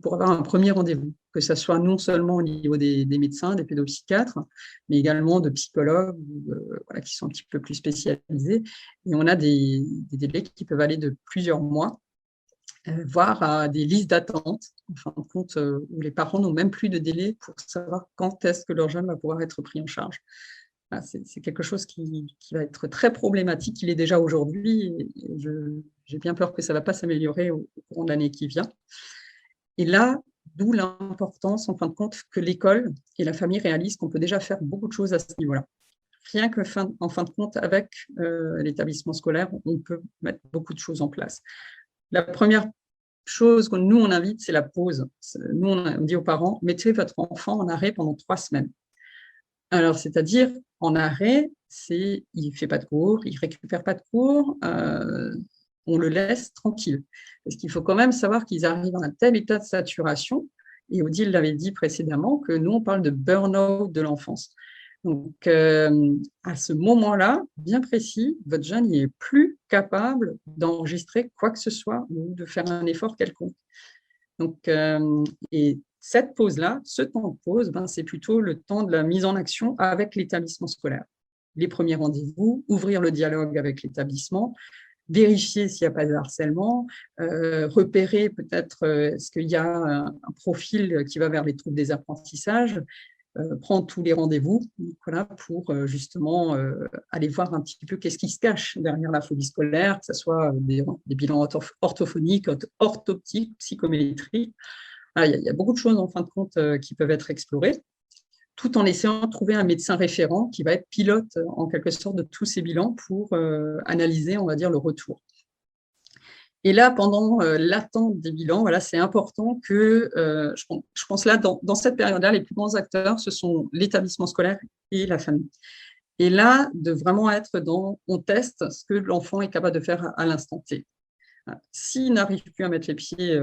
pour avoir un premier rendez-vous, que ce soit non seulement au niveau des médecins, des pédopsychiatres, mais également de psychologues qui sont un petit peu plus spécialisés. Et on a des délais qui peuvent aller de plusieurs mois, voire à des listes d'attente, en fin de compte, où les parents n'ont même plus de délai pour savoir quand est-ce que leur jeune va pouvoir être pris en charge. Voilà, c'est quelque chose qui va être très problématique. Il est déjà aujourd'hui, et j'ai bien peur que ça ne va pas s'améliorer au cours de l'année qui vient. Et là, d'où l'importance, en fin de compte, que l'école et la famille réalisent qu'on peut déjà faire beaucoup de choses à ce niveau-là. rien que en fin de compte, avec l'établissement scolaire, on peut mettre beaucoup de choses en place. La première chose que nous, on invite, c'est la pause. Nous, on dit aux parents, mettez votre enfant en arrêt pendant 3 semaines. Alors, c'est-à-dire, en arrêt, il ne fait pas de cours, il ne récupère pas de cours, on le laisse tranquille. Parce qu'il faut quand même savoir qu'ils arrivent à un tel état de saturation, et Odile l'avait dit précédemment, que nous, on parle de burn-out de l'enfance. Donc, à ce moment-là, bien précis, votre jeune n'est plus capable d'enregistrer quoi que ce soit ou de faire un effort quelconque. Donc, et cette pause-là, ce temps de pause, c'est plutôt le temps de la mise en action avec l'établissement scolaire. Les premiers rendez-vous, ouvrir le dialogue avec l'établissement, vérifier s'il n'y a pas de harcèlement, repérer peut-être est-ce qu'il y a un profil qui va vers les troubles des apprentissages, prendre tous les rendez-vous pour justement aller voir un petit peu qu'est-ce qui se cache derrière la phobie scolaire, que ce soit des bilans orthophoniques, orthoptiques, psychométriques. Il y a beaucoup de choses en fin de compte qui peuvent être explorées, tout en essayant de trouver un médecin référent qui va être pilote en quelque sorte de tous ces bilans pour analyser, on va dire, le retour. Et là, pendant l'attente des bilans, c'est important que, je pense là, dans cette période-là, les plus grands acteurs, ce sont l'établissement scolaire et la famille. Et là, de vraiment être on teste ce que l'enfant est capable de faire à l'instant T. S'il n'arrive plus à mettre les pieds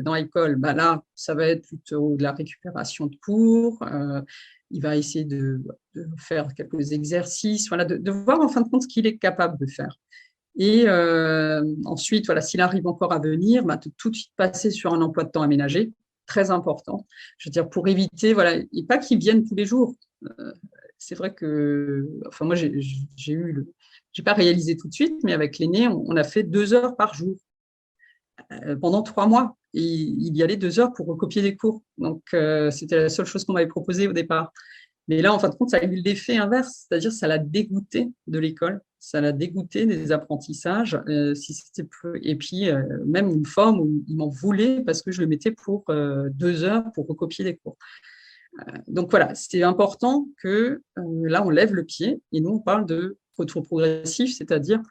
dans l'école, là, ça va être plutôt de la récupération de cours. Il va essayer de faire quelques exercices, de voir en fin de compte ce qu'il est capable de faire. Et ensuite, s'il arrive encore à venir, tout de suite passer sur un emploi de temps aménagé, très important. Je veux dire, pour éviter, et pas qu'ils viennent tous les jours. C'est vrai que, moi, j'ai pas réalisé tout de suite, mais avec l'aîné, on a fait 2 heures par jour pendant 3 mois. Et il y allait 2 heures pour recopier des cours. Donc, c'était la seule chose qu'on m'avait proposée au départ. Mais là, en fin de compte, ça a eu l'effet inverse, c'est-à-dire ça l'a dégoûté de l'école, ça l'a dégoûté des apprentissages. Et puis, même une forme où il m'en voulait parce que je le mettais pour 2 heures pour recopier des cours. Donc voilà, c'était important que là, on lève le pied et nous, on parle de retour progressif, c'est-à-dire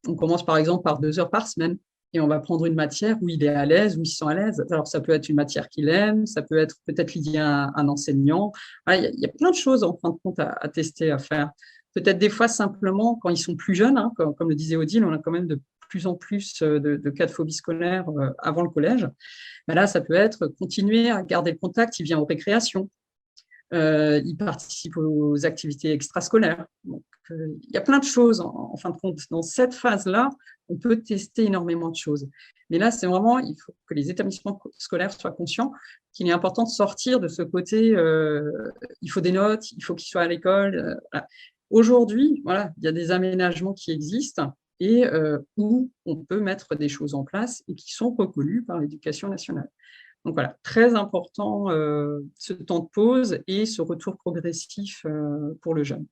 on commence par exemple par 2 heures par semaine et on va prendre une matière où il est à l'aise, où il se sent à l'aise. Alors, ça peut être une matière qu'il aime, ça peut être peut-être lié à un enseignant. Il y a plein de choses en fin de compte à tester, à faire. Peut-être des fois simplement quand ils sont plus jeunes, comme le disait Odile, on a quand même de plus en plus de cas de phobie scolaire avant le collège. Là, ça peut être continuer à garder le contact, il vient aux récréations. Il participe aux activités extrascolaires. Donc, il y a plein de choses, en fin de compte. Dans cette phase-là, on peut tester énormément de choses. Mais là, c'est vraiment, il faut que les établissements scolaires soient conscients qu'il est important de sortir de ce côté, il faut des notes, il faut qu'il soit à l'école. Aujourd'hui, il y a des aménagements qui existent et où on peut mettre des choses en place et qui sont reconnus par l'Éducation nationale. Donc voilà, très important ce temps de pause et ce retour progressif pour le jeune.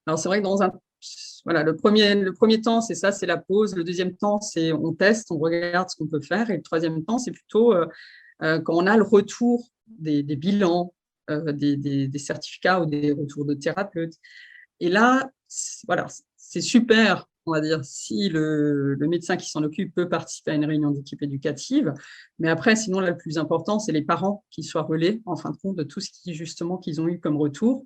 Alors c'est vrai que le premier temps, c'est ça, c'est la pause. Le deuxième temps, c'est on teste, on regarde ce qu'on peut faire. Et le troisième temps, c'est plutôt quand on a le retour des bilans, des certificats ou des retours de thérapeutes. Et là, c'est super, on va dire, si le médecin qui s'en occupe peut participer à une réunion d'équipe éducative. Mais après, sinon, là, le plus important, c'est les parents qui soient relais, en fin de compte, de tout ce qu'ils ont eu comme retour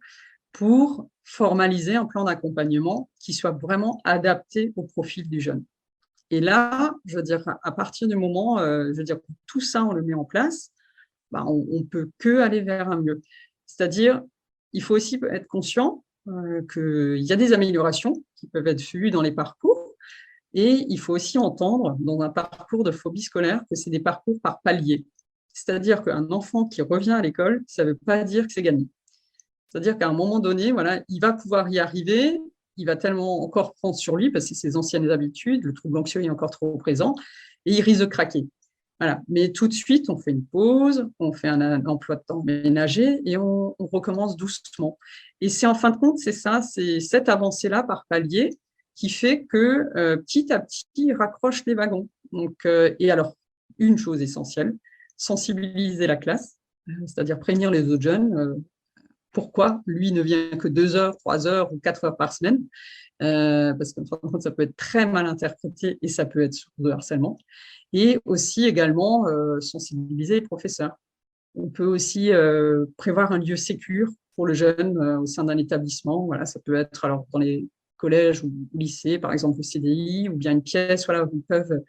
pour formaliser un plan d'accompagnement qui soit vraiment adapté au profil du jeune. Et là, je veux dire, à partir du moment, tout ça, on le met en place, on ne peut que aller vers un mieux. C'est-à-dire, il faut aussi être conscient qu'il y a des améliorations qui peuvent être vues dans les parcours et il faut aussi entendre dans un parcours de phobie scolaire que c'est des parcours par palier. C'est-à-dire qu'un enfant qui revient à l'école, ça ne veut pas dire que c'est gagné. C'est-à-dire qu'à un moment donné, il va pouvoir y arriver, il va tellement encore prendre sur lui parce que c'est ses anciennes habitudes, le trouble anxieux est encore trop présent et il risque de craquer. Mais tout de suite, on fait une pause, on fait un emploi de temps ménagé et on recommence doucement. Et c'est en fin de compte, c'est ça, c'est cette avancée-là par palier qui fait que petit à petit, il raccroche les wagons. Donc, et alors, une chose essentielle, sensibiliser la classe, c'est-à-dire prévenir les autres jeunes pourquoi lui ne vient que 2 heures, 3 heures ou 4 heures par semaine, parce qu'en fin de compte, ça peut être très mal interprété et ça peut être sur de harcèlement. Et aussi également sensibiliser les professeurs. On peut aussi prévoir un lieu sécur pour le jeune au sein d'un établissement. Voilà, ça peut être alors dans les collèges ou lycées, par exemple au CDI, ou bien une pièce où ils peuvent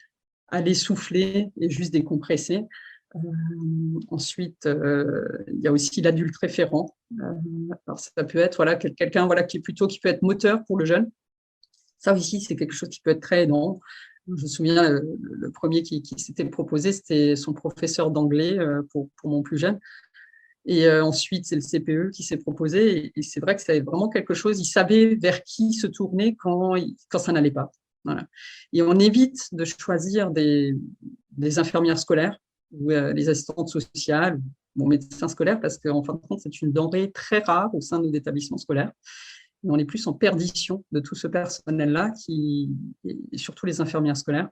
aller souffler et juste décompresser. Ensuite, il y a aussi l'adulte référent. Alors ça peut être quelqu'un qui peut être moteur pour le jeune. Ça aussi, c'est quelque chose qui peut être très aidant. Je me souviens, le premier qui s'était proposé, c'était son professeur d'anglais pour mon plus jeune. Et ensuite, c'est le CPE qui s'est proposé. Et c'est vrai que c'est vraiment quelque chose, il savait vers qui se tourner quand ça n'allait pas. Voilà. Et on évite de choisir des infirmières scolaires ou les assistantes sociales ou médecins scolaires parce qu'en fin de compte, c'est une denrée très rare au sein de nos établissements scolaires. Et on est plus en perdition de tout ce personnel-là, et surtout les infirmières scolaires.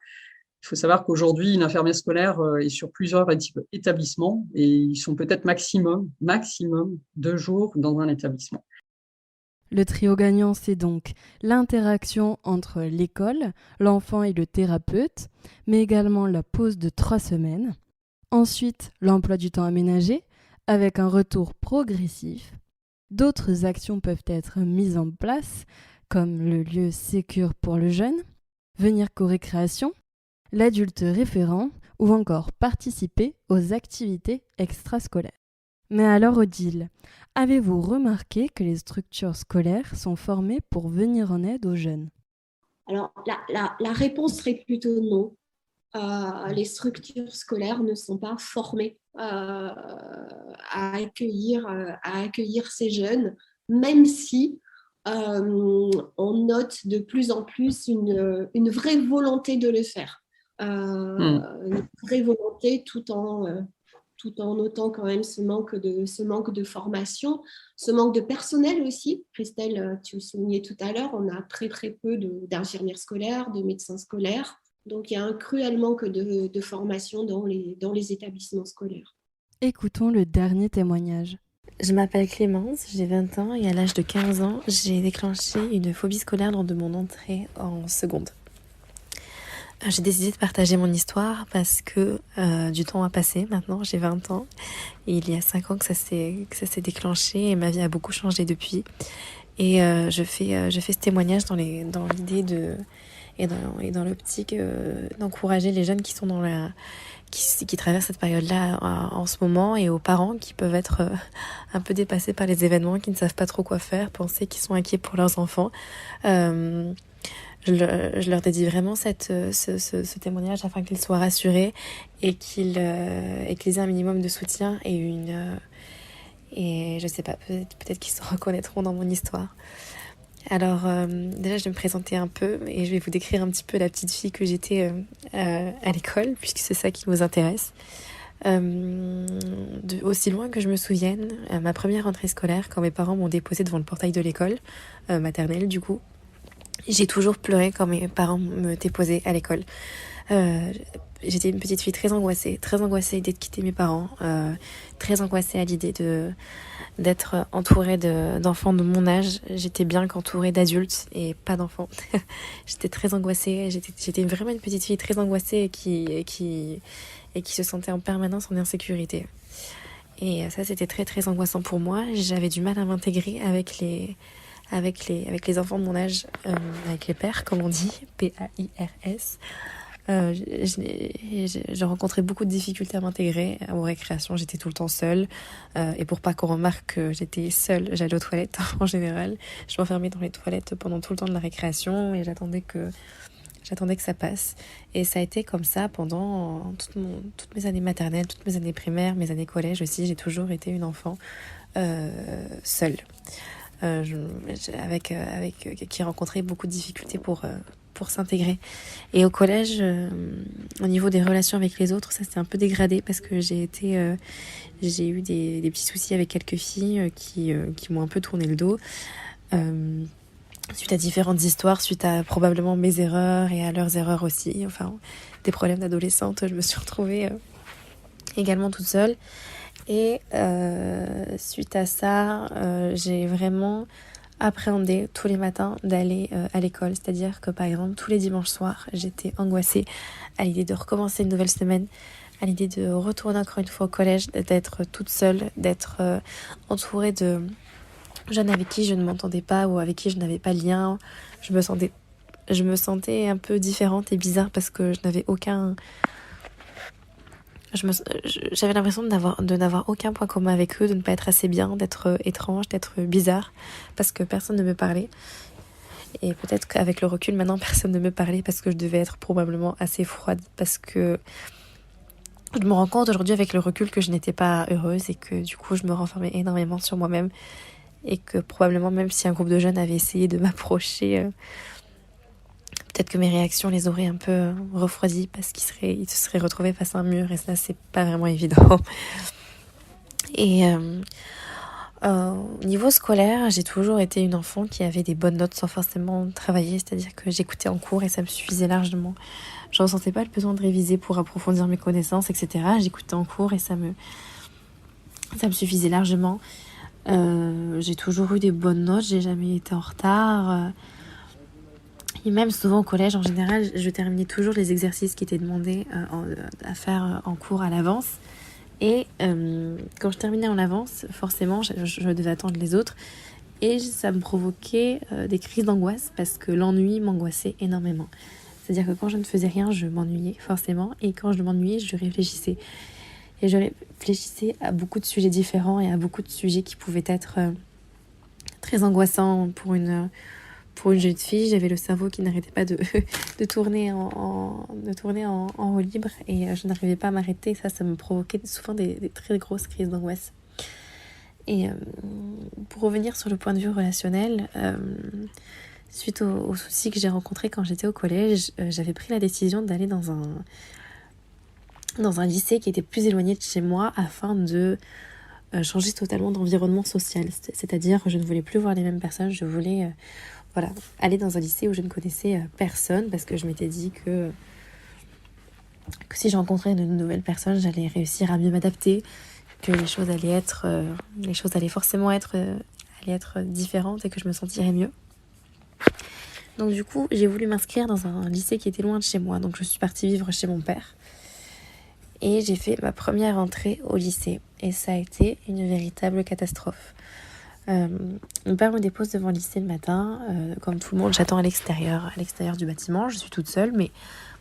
Il faut savoir qu'aujourd'hui, une infirmière scolaire est sur plusieurs établissements et ils sont peut-être maximum 2 jours dans un établissement. Le trio gagnant, c'est donc l'interaction entre l'école, l'enfant et le thérapeute, mais également la pause de 3 semaines. Ensuite, l'emploi du temps aménagé, avec un retour progressif. D'autres actions peuvent être mises en place, comme le lieu sécure pour le jeune, venir qu'aux récréations, l'adulte référent ou encore participer aux activités extrascolaires. Mais alors Odile, avez-vous remarqué que les structures scolaires sont formées pour venir en aide aux jeunes ? Alors la réponse serait plutôt non. Les structures scolaires ne sont pas formées à accueillir ces jeunes, même si on note de plus en plus une vraie volonté de le faire. Une vraie volonté tout en notant quand même ce manque de formation, ce manque de personnel aussi. Christelle, tu le soulignais tout à l'heure, on a très très peu d'infirmières scolaires, de médecins scolaires. Donc, il y a un cruel manque de formation dans les établissements scolaires. Écoutons le dernier témoignage. Je m'appelle Clémence, j'ai 20 ans et à l'âge de 15 ans, j'ai déclenché une phobie scolaire lors de mon entrée en seconde. J'ai décidé de partager mon histoire parce que du temps a passé maintenant, j'ai 20 ans. Et il y a 5 ans que ça s'est déclenché et ma vie a beaucoup changé depuis. Et je fais ce témoignage dans l'idée et dans l'optique d'encourager les jeunes qui sont qui traversent cette période-là en ce moment, et aux parents qui peuvent être un peu dépassés par les événements, qui ne savent pas trop quoi faire, penser qu'ils sont inquiets pour leurs enfants. Je leur dédie vraiment ce témoignage afin qu'ils soient rassurés et qu'ils aient un minimum de soutien et je sais pas, peut-être qu'ils se reconnaîtront dans mon histoire. Alors déjà je vais me présenter un peu et je vais vous décrire un petit peu la petite fille que j'étais à l'école, puisque c'est ça qui nous intéresse. Aussi loin que je me souvienne, ma première rentrée scolaire, quand mes parents m'ont déposée devant le portail de l'école maternelle du coup, j'ai toujours pleuré quand mes parents me déposaient à l'école. J'étais une petite fille très angoissée à l'idée de quitter mes parents, très angoissée à l'idée d'être entourée d'enfants de mon âge. J'étais bien qu'entourée d'adultes et pas d'enfants. J'étais très angoissée, j'étais vraiment une petite fille très angoissée et qui se sentait en permanence en insécurité. Et ça, c'était très très angoissant pour moi. J'avais du mal à m'intégrer avec les enfants de mon âge, avec les pères, comme on dit, P-A-I-R-S. Je rencontrais beaucoup de difficultés à m'intégrer aux récréations. J'étais tout le temps seule, et pour pas qu'on remarque que j'étais seule, j'allais aux toilettes en général. Je m'enfermais dans les toilettes pendant tout le temps de la récréation et j'attendais que ça passe. Et ça a été comme ça pendant toutes mes années maternelles, toutes mes années primaires, mes années collège aussi. J'ai toujours été une enfant seule, qui rencontrait beaucoup de difficultés pour s'intégrer. Et au collège, au niveau des relations avec les autres, ça s'est un peu dégradé parce que j'ai eu des petits soucis avec quelques filles qui m'ont un peu tourné le dos. Suite à différentes histoires, suite à probablement mes erreurs et à leurs erreurs aussi, enfin des problèmes d'adolescente, je me suis retrouvée également toute seule. Et suite à ça, j'ai vraiment appréhendé tous les matins d'aller à l'école. C'est-à-dire que par exemple, tous les dimanches soirs, j'étais angoissée à l'idée de recommencer une nouvelle semaine, à l'idée de retourner encore une fois au collège, d'être toute seule, d'être entourée de jeunes avec qui je ne m'entendais pas ou avec qui je n'avais pas de lien. Je me sentais un peu différente et bizarre parce que je n'avais aucun... J'avais l'impression de n'avoir aucun point commun avec eux, de ne pas être assez bien, d'être étrange, d'être bizarre, parce que personne ne me parlait. Et peut-être qu'avec le recul, maintenant, personne ne me parlait parce que je devais être probablement assez froide, parce que je me rends compte aujourd'hui avec le recul que je n'étais pas heureuse et que du coup, je me renfermais énormément sur moi-même et que probablement, même si un groupe de jeunes avait essayé de m'approcher, peut-être que mes réactions les auraient un peu refroidis parce qu'ils se seraient retrouvés face à un mur et ça, c'est pas vraiment évident. Et au niveau scolaire, j'ai toujours été une enfant qui avait des bonnes notes sans forcément travailler, c'est-à-dire que j'écoutais en cours et ça me suffisait largement. Je ressentais pas le besoin de réviser pour approfondir mes connaissances, etc. J'écoutais en cours et ça me suffisait largement. J'ai toujours eu des bonnes notes, j'ai jamais été en retard. Et même souvent au collège, en général, je terminais toujours les exercices qui étaient demandés à faire en cours à l'avance. Et quand je terminais en avance, forcément, je devais attendre les autres. Et ça me provoquait des crises d'angoisse parce que l'ennui m'angoissait énormément. C'est-à-dire que quand je ne faisais rien, je m'ennuyais forcément. Et quand je m'ennuyais, je réfléchissais. Et je réfléchissais à beaucoup de sujets différents et à beaucoup de sujets qui pouvaient être très angoissants pour une jeune fille. J'avais le cerveau qui n'arrêtait pas de tourner en roue libre et je n'arrivais pas à m'arrêter. Ça me provoquait souvent des très grosses crises d'angoisse. Et pour revenir sur le point de vue relationnel, suite aux soucis que j'ai rencontrés quand j'étais au collège, j'avais pris la décision d'aller dans un lycée qui était plus éloigné de chez moi afin de changer totalement d'environnement social. C'est-à-dire que je ne voulais plus voir les mêmes personnes, je voulais aller dans un lycée où je ne connaissais personne parce que je m'étais dit que si je rencontrais de nouvelles personnes, j'allais réussir à mieux m'adapter, que les choses allaient forcément être différentes et que je me sentirais mieux. Donc du coup, j'ai voulu m'inscrire dans un lycée qui était loin de chez moi. Donc je suis partie vivre chez mon père. Et j'ai fait ma première entrée au lycée. Et ça a été une véritable catastrophe. Mon père me dépose devant le lycée le matin. Comme tout le monde, j'attends à l'extérieur du bâtiment. Je suis toute seule, mais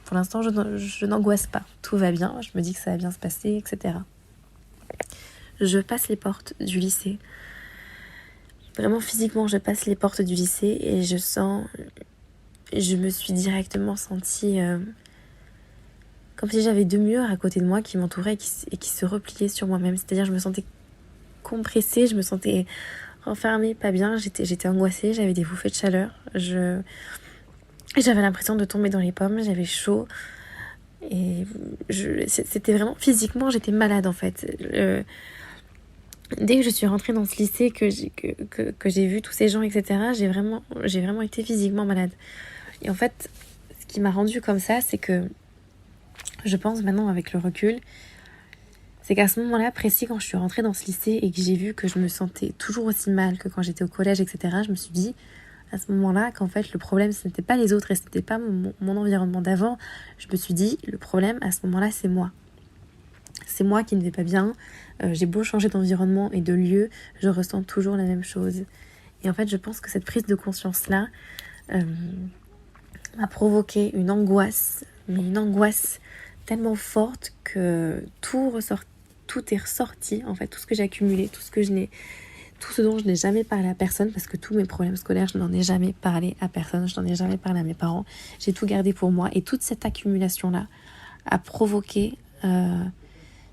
pour l'instant, je n'angoisse pas. Tout va bien, je me dis que ça va bien se passer, etc. Je passe les portes du lycée. Vraiment physiquement, je passe les portes du lycée et je me suis directement sentie comme si j'avais deux murs à côté de moi qui m'entouraient et qui se repliaient sur moi-même. C'est-à-dire je me sentais compressée, je me sentais renfermée, pas bien, j'étais angoissée, j'avais des bouffées de chaleur, j'avais l'impression de tomber dans les pommes, j'avais chaud et c'était vraiment physiquement, j'étais malade en fait. Dès que je suis rentrée dans ce lycée, que j'ai vu tous ces gens, etc., j'ai vraiment été physiquement malade. Et en fait, ce qui m'a rendue comme ça, c'est que je pense maintenant avec le recul, c'est qu'à ce moment-là précis, quand je suis rentrée dans ce lycée et que j'ai vu que je me sentais toujours aussi mal que quand j'étais au collège, etc., je me suis dit à ce moment-là qu'en fait le problème ce n'était pas les autres et ce n'était pas mon environnement d'avant. Je me suis dit le problème à ce moment-là c'est moi. C'est moi qui ne vais pas bien, j'ai beau changer d'environnement et de lieu, je ressens toujours la même chose. Et en fait je pense que cette prise de conscience-là m'a provoqué une angoisse, mais une angoisse tellement forte que tout est ressorti, en fait, tout ce que j'ai accumulé, tout ce dont je n'ai jamais parlé à personne, parce que tous mes problèmes scolaires, je n'en ai jamais parlé à personne, je n'en ai jamais parlé à mes parents, j'ai tout gardé pour moi, et toute cette accumulation-là a provoqué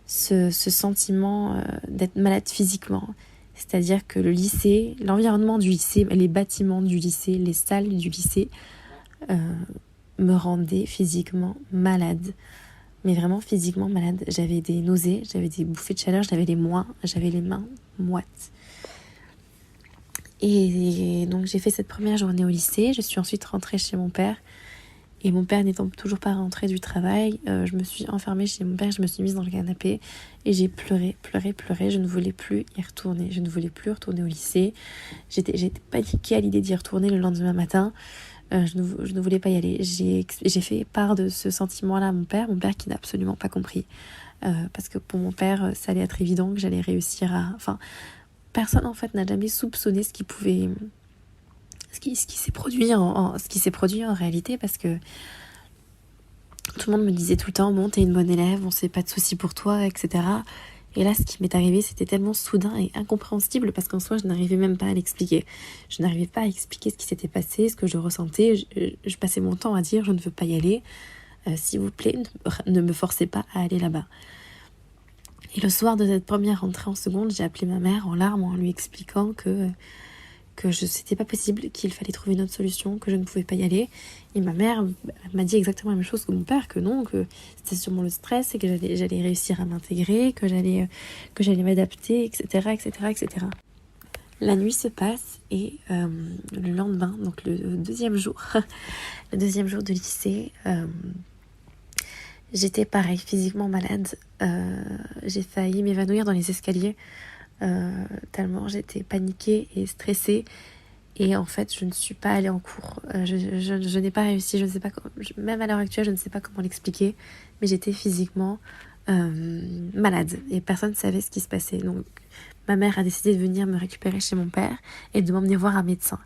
ce sentiment d'être malade physiquement. C'est-à-dire que le lycée, l'environnement du lycée, les bâtiments du lycée, les salles du lycée me rendaient physiquement malade. Mais vraiment physiquement malade. J'avais des nausées, j'avais des bouffées de chaleur, j'avais les mains moites. Et donc j'ai fait cette première journée au lycée, je suis ensuite rentrée chez mon père Et mon père n'étant toujours pas rentré du travail, je me suis enfermée chez mon père, je me suis mise dans le canapé et j'ai pleuré. Je ne voulais plus y retourner. Je ne voulais plus retourner au lycée. J'étais paniquée à l'idée d'y retourner le lendemain matin. Je ne voulais pas y aller. J'ai fait part de ce sentiment-là à mon père qui n'a absolument pas compris. Parce que pour mon père, ça allait être évident que j'allais réussir à... Enfin, personne en fait n'a jamais soupçonné ce qui pouvait... Ce qui s'est produit ce qui s'est produit en réalité, parce que tout le monde me disait tout le temps, bon, t'es une bonne élève, on se fait pas de soucis pour toi, etc. Et là, ce qui m'est arrivé, c'était tellement soudain et incompréhensible, parce qu'en soi, je n'arrivais même pas à l'expliquer. Je n'arrivais pas à expliquer ce qui s'était passé, ce que je ressentais. Je passais mon temps à dire, je ne veux pas y aller. S'il vous plaît, ne me forcez pas à aller là-bas. Et le soir de cette première rentrée en seconde, j'ai appelé ma mère en larmes en lui expliquant que c'était pas possible, qu'il fallait trouver une autre solution, que je ne pouvais pas y aller. Et ma mère m'a dit exactement la même chose que mon père, que non, que c'était sûrement le stress et que j'allais réussir à m'intégrer, que j'allais m'adapter, etc., etc., etc. La nuit se passe et le lendemain, donc le deuxième jour de lycée, j'étais pareil, physiquement malade. J'ai failli m'évanouir dans les escaliers. Tellement j'étais paniquée et stressée, et en fait je ne suis pas allée en cours. Je n'ai pas réussi, je ne sais pas même à l'heure actuelle je ne sais pas comment l'expliquer, mais j'étais physiquement malade et personne ne savait ce qui se passait. Donc ma mère a décidé de venir me récupérer chez mon père et de m'emmener voir un médecin.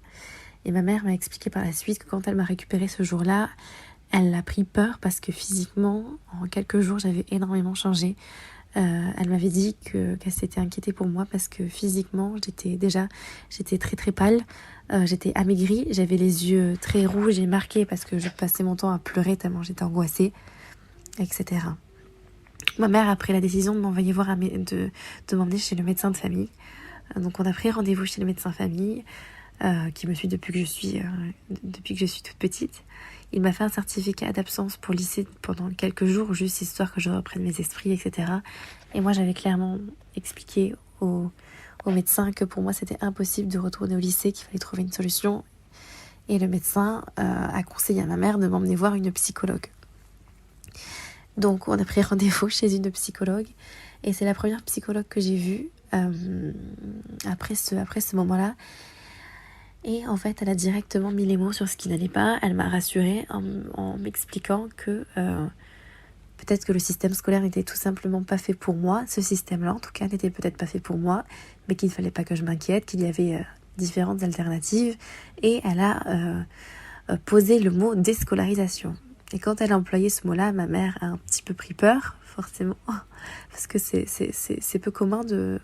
Et ma mère m'a expliqué par la suite que quand elle m'a récupérée ce jour-là, elle a pris peur parce que physiquement en quelques jours j'avais énormément changé. Elle m'avait dit qu'elle s'était inquiétée pour moi parce que physiquement j'étais très très pâle, j'étais amaigrie, j'avais les yeux très rouges et marqués parce que je passais mon temps à pleurer tellement j'étais angoissée, etc. Ma mère a pris la décision de m'envoyer voir de m'emmener chez le médecin de famille. Donc on a pris rendez-vous chez le médecin famille qui me suit depuis que je suis toute petite. Il m'a fait un certificat d'absence pour lycée pendant quelques jours, juste histoire que je reprenne mes esprits, etc. Et moi, j'avais clairement expliqué au médecin que pour moi, c'était impossible de retourner au lycée, qu'il fallait trouver une solution. Et le médecin a conseillé à ma mère de m'emmener voir une psychologue. Donc, on a pris rendez-vous chez une psychologue. Et c'est la première psychologue que j'ai vue après ce moment-là. Et en fait, elle a directement mis les mots sur ce qui n'allait pas. Elle m'a rassurée en m'expliquant que peut-être que le système scolaire n'était tout simplement pas fait pour moi. Ce système-là, en tout cas, n'était peut-être pas fait pour moi, mais qu'il ne fallait pas que je m'inquiète, qu'il y avait différentes alternatives. Et elle a posé le mot déscolarisation. Et quand elle a employé ce mot-là, ma mère a un petit peu pris peur, forcément, parce que c'est peu commun de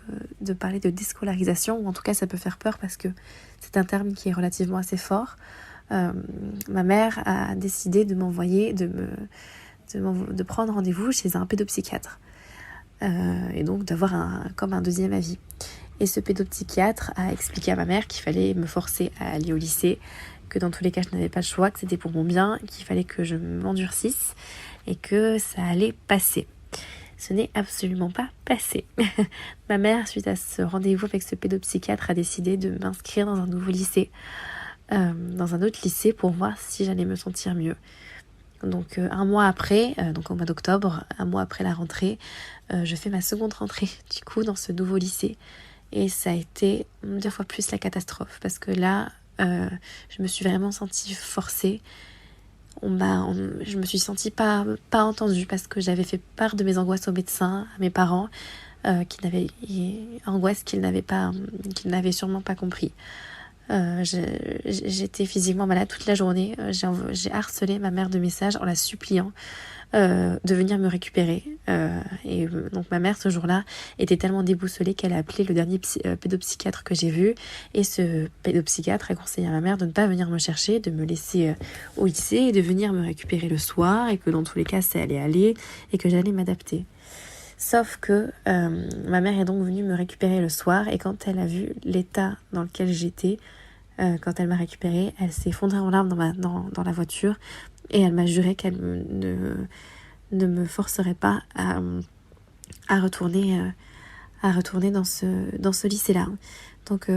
parler de déscolarisation, ou en tout cas ça peut faire peur parce que c'est un terme qui est relativement assez fort. Ma mère a décidé de m'envoyer, de prendre rendez-vous chez un pédopsychiatre, et donc d'avoir comme un deuxième avis. Et ce pédopsychiatre a expliqué à ma mère qu'il fallait me forcer à aller au lycée, que dans tous les cas je n'avais pas le choix, que c'était pour mon bien, qu'il fallait que je m'endurcisse et que ça allait passer. Ce n'est absolument pas passé. Ma mère, suite à ce rendez-vous avec ce pédopsychiatre, a décidé de m'inscrire dans un nouveau lycée, dans un autre lycée, pour voir si j'allais me sentir mieux. Donc un mois après, donc au mois d'octobre, un mois après la rentrée, je fais ma seconde rentrée du coup dans ce nouveau lycée, et ça a été 2 fois plus la catastrophe, parce que là je me suis vraiment sentie forcée. Je me suis sentie pas entendue, parce que j'avais fait part de mes angoisses au médecin, à mes parents, angoisses qu'ils n'avaient sûrement pas compris. J'étais physiquement malade toute la journée. J'ai harcelé ma mère de messages en la suppliant de venir me récupérer. Et donc ma mère, ce jour-là, était tellement déboussolée qu'elle a appelé le dernier pédopsychiatre que j'ai vu. Et ce pédopsychiatre a conseillé à ma mère de ne pas venir me chercher, de me laisser au lycée et de venir me récupérer le soir, et que dans tous les cas, ça allait aller et que j'allais m'adapter. Sauf que ma mère est donc venue me récupérer le soir, et quand elle a vu l'état dans lequel j'étais, quand elle m'a récupérée, elle s'est effondrée en larmes dans la voiture, et elle m'a juré qu'elle ne me forcerait pas à retourner dans ce lycée-là. Donc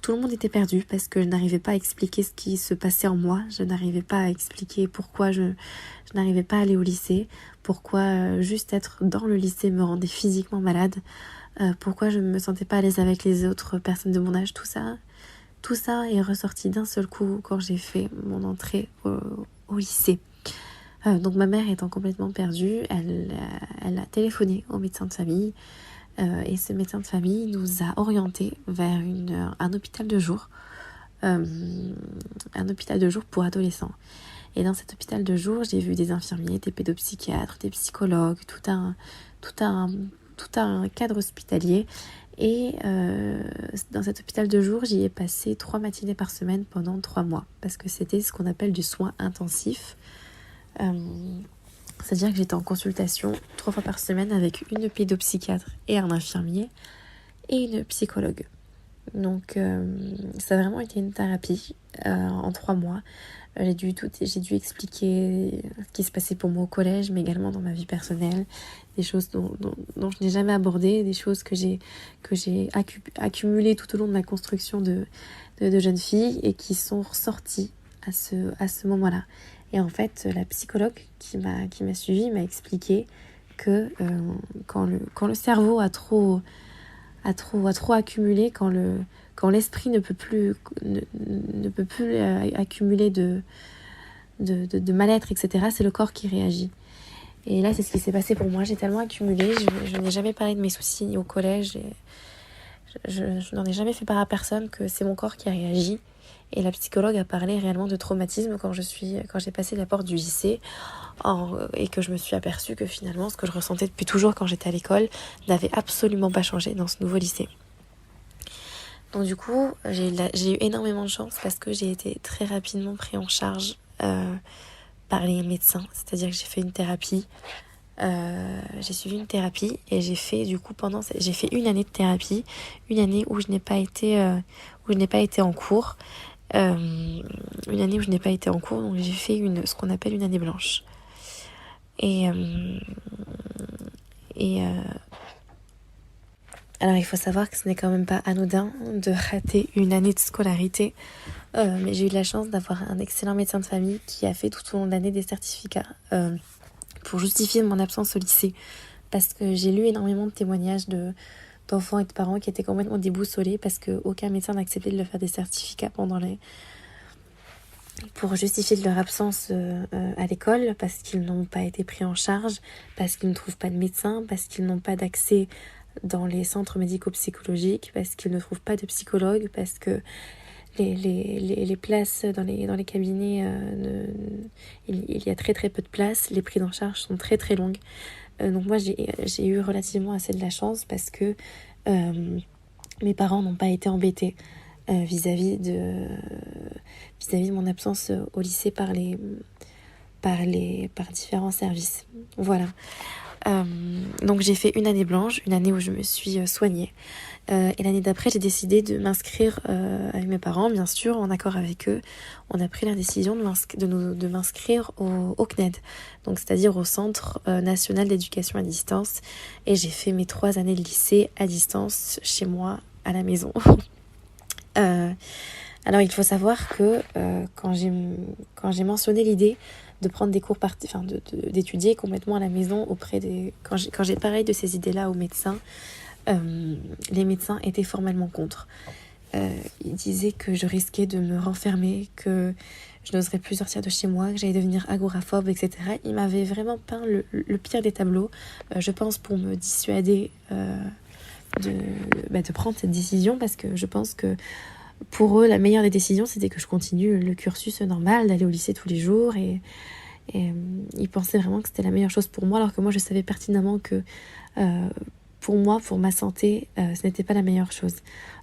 tout le monde était perdu parce que je n'arrivais pas à expliquer ce qui se passait en moi. Je n'arrivais pas à expliquer pourquoi je n'arrivais pas à aller au lycée, pourquoi juste être dans le lycée me rendait physiquement malade, pourquoi je ne me sentais pas à l'aise avec les autres personnes de mon âge, tout ça est ressorti d'un seul coup quand j'ai fait mon entrée au lycée. Donc ma mère étant complètement perdue, elle a téléphoné au médecin de famille et ce médecin de famille nous a orientés vers un hôpital de jour, pour adolescents. Et dans cet hôpital de jour, j'ai vu des infirmiers, des pédopsychiatres, des psychologues, tout un cadre hospitalier. Et dans cet hôpital de jour, j'y ai passé 3 matinées par semaine pendant 3 mois, parce que c'était ce qu'on appelle du soin intensif. C'est-à-dire que j'étais en consultation 3 fois par semaine avec une pédopsychiatre et un infirmier et une psychologue. Donc ça a vraiment été une thérapie en 3 mois. J'ai dû expliquer ce qui se passait pour moi au collège, mais également dans ma vie personnelle, des choses dont je n'ai jamais abordé, des choses que j'ai accumulées tout au long de ma construction de jeune fille et qui sont ressorties à ce moment-là. Et en fait, la psychologue qui m'a suivie m'a expliqué que quand le cerveau a trop accumulé, quand l'esprit ne peut plus accumuler de mal-être, etc., c'est le corps qui réagit. Et là, c'est ce qui s'est passé pour moi. J'ai tellement accumulé, je n'ai jamais parlé de mes soucis au collège. Je n'en ai jamais fait part à personne, que c'est mon corps qui a réagi. Et la psychologue a parlé réellement de traumatisme quand j'ai passé la porte du lycée et que je me suis aperçue que finalement, ce que je ressentais depuis toujours quand j'étais à l'école n'avait absolument pas changé dans ce nouveau lycée. Donc du coup, j'ai eu énormément de chance parce que j'ai été très rapidement pris en charge par les médecins. C'est-à-dire que j'ai fait une thérapie. J'ai suivi une thérapie et j'ai fait une année de thérapie, une année où je n'ai pas été en cours. Une année où je n'ai pas été en cours, donc j'ai fait ce qu'on appelle une année blanche. Alors il faut savoir que ce n'est quand même pas anodin de rater une année de scolarité, mais j'ai eu de la chance d'avoir un excellent médecin de famille qui a fait tout au long de l'année des certificats pour justifier mon absence au lycée, parce que j'ai lu énormément de témoignages d'enfants et de parents qui étaient complètement déboussolés parce qu'aucun médecin n'acceptait de leur faire des certificats pour justifier de leur absence à l'école, parce qu'ils n'ont pas été pris en charge, parce qu'ils ne trouvent pas de médecin, parce qu'ils n'ont pas d'accès dans les centres médico-psychologiques, parce qu'ils ne trouvent pas de psychologue, parce que les places dans les cabinets, il y a très très peu de places, les prises en charge sont très très longues. Donc moi j'ai eu relativement assez de la chance parce que mes parents n'ont pas été embêtés vis-à-vis de mon absence au lycée par différents services. Voilà. Donc j'ai fait une année blanche, une année où je me suis soignée. Et l'année d'après, j'ai décidé de m'inscrire avec mes parents, bien sûr, en accord avec eux. On a pris la décision de m'inscrire au CNED, donc c'est-à-dire au Centre National d'Éducation à Distance. Et j'ai fait mes 3 années de lycée à distance, chez moi, à la maison. Alors il faut savoir que quand j'ai mentionné l'idée de prendre des cours d'étudier complètement à la maison quand j'ai parlé de ces idées-là aux médecins, les médecins étaient formellement contre. Ils disaient que je risquais de me renfermer, que je n'oserais plus sortir de chez moi, que j'allais devenir agoraphobe, etc. Ils m'avaient vraiment peint le pire des tableaux, je pense pour me dissuader de prendre cette décision, parce que je pense que pour eux, la meilleure des décisions, c'était que je continue le cursus normal, d'aller au lycée tous les jours, et ils pensaient vraiment que c'était la meilleure chose pour moi, alors que moi, je savais pertinemment que pour moi, pour ma santé, ce n'était pas la meilleure chose.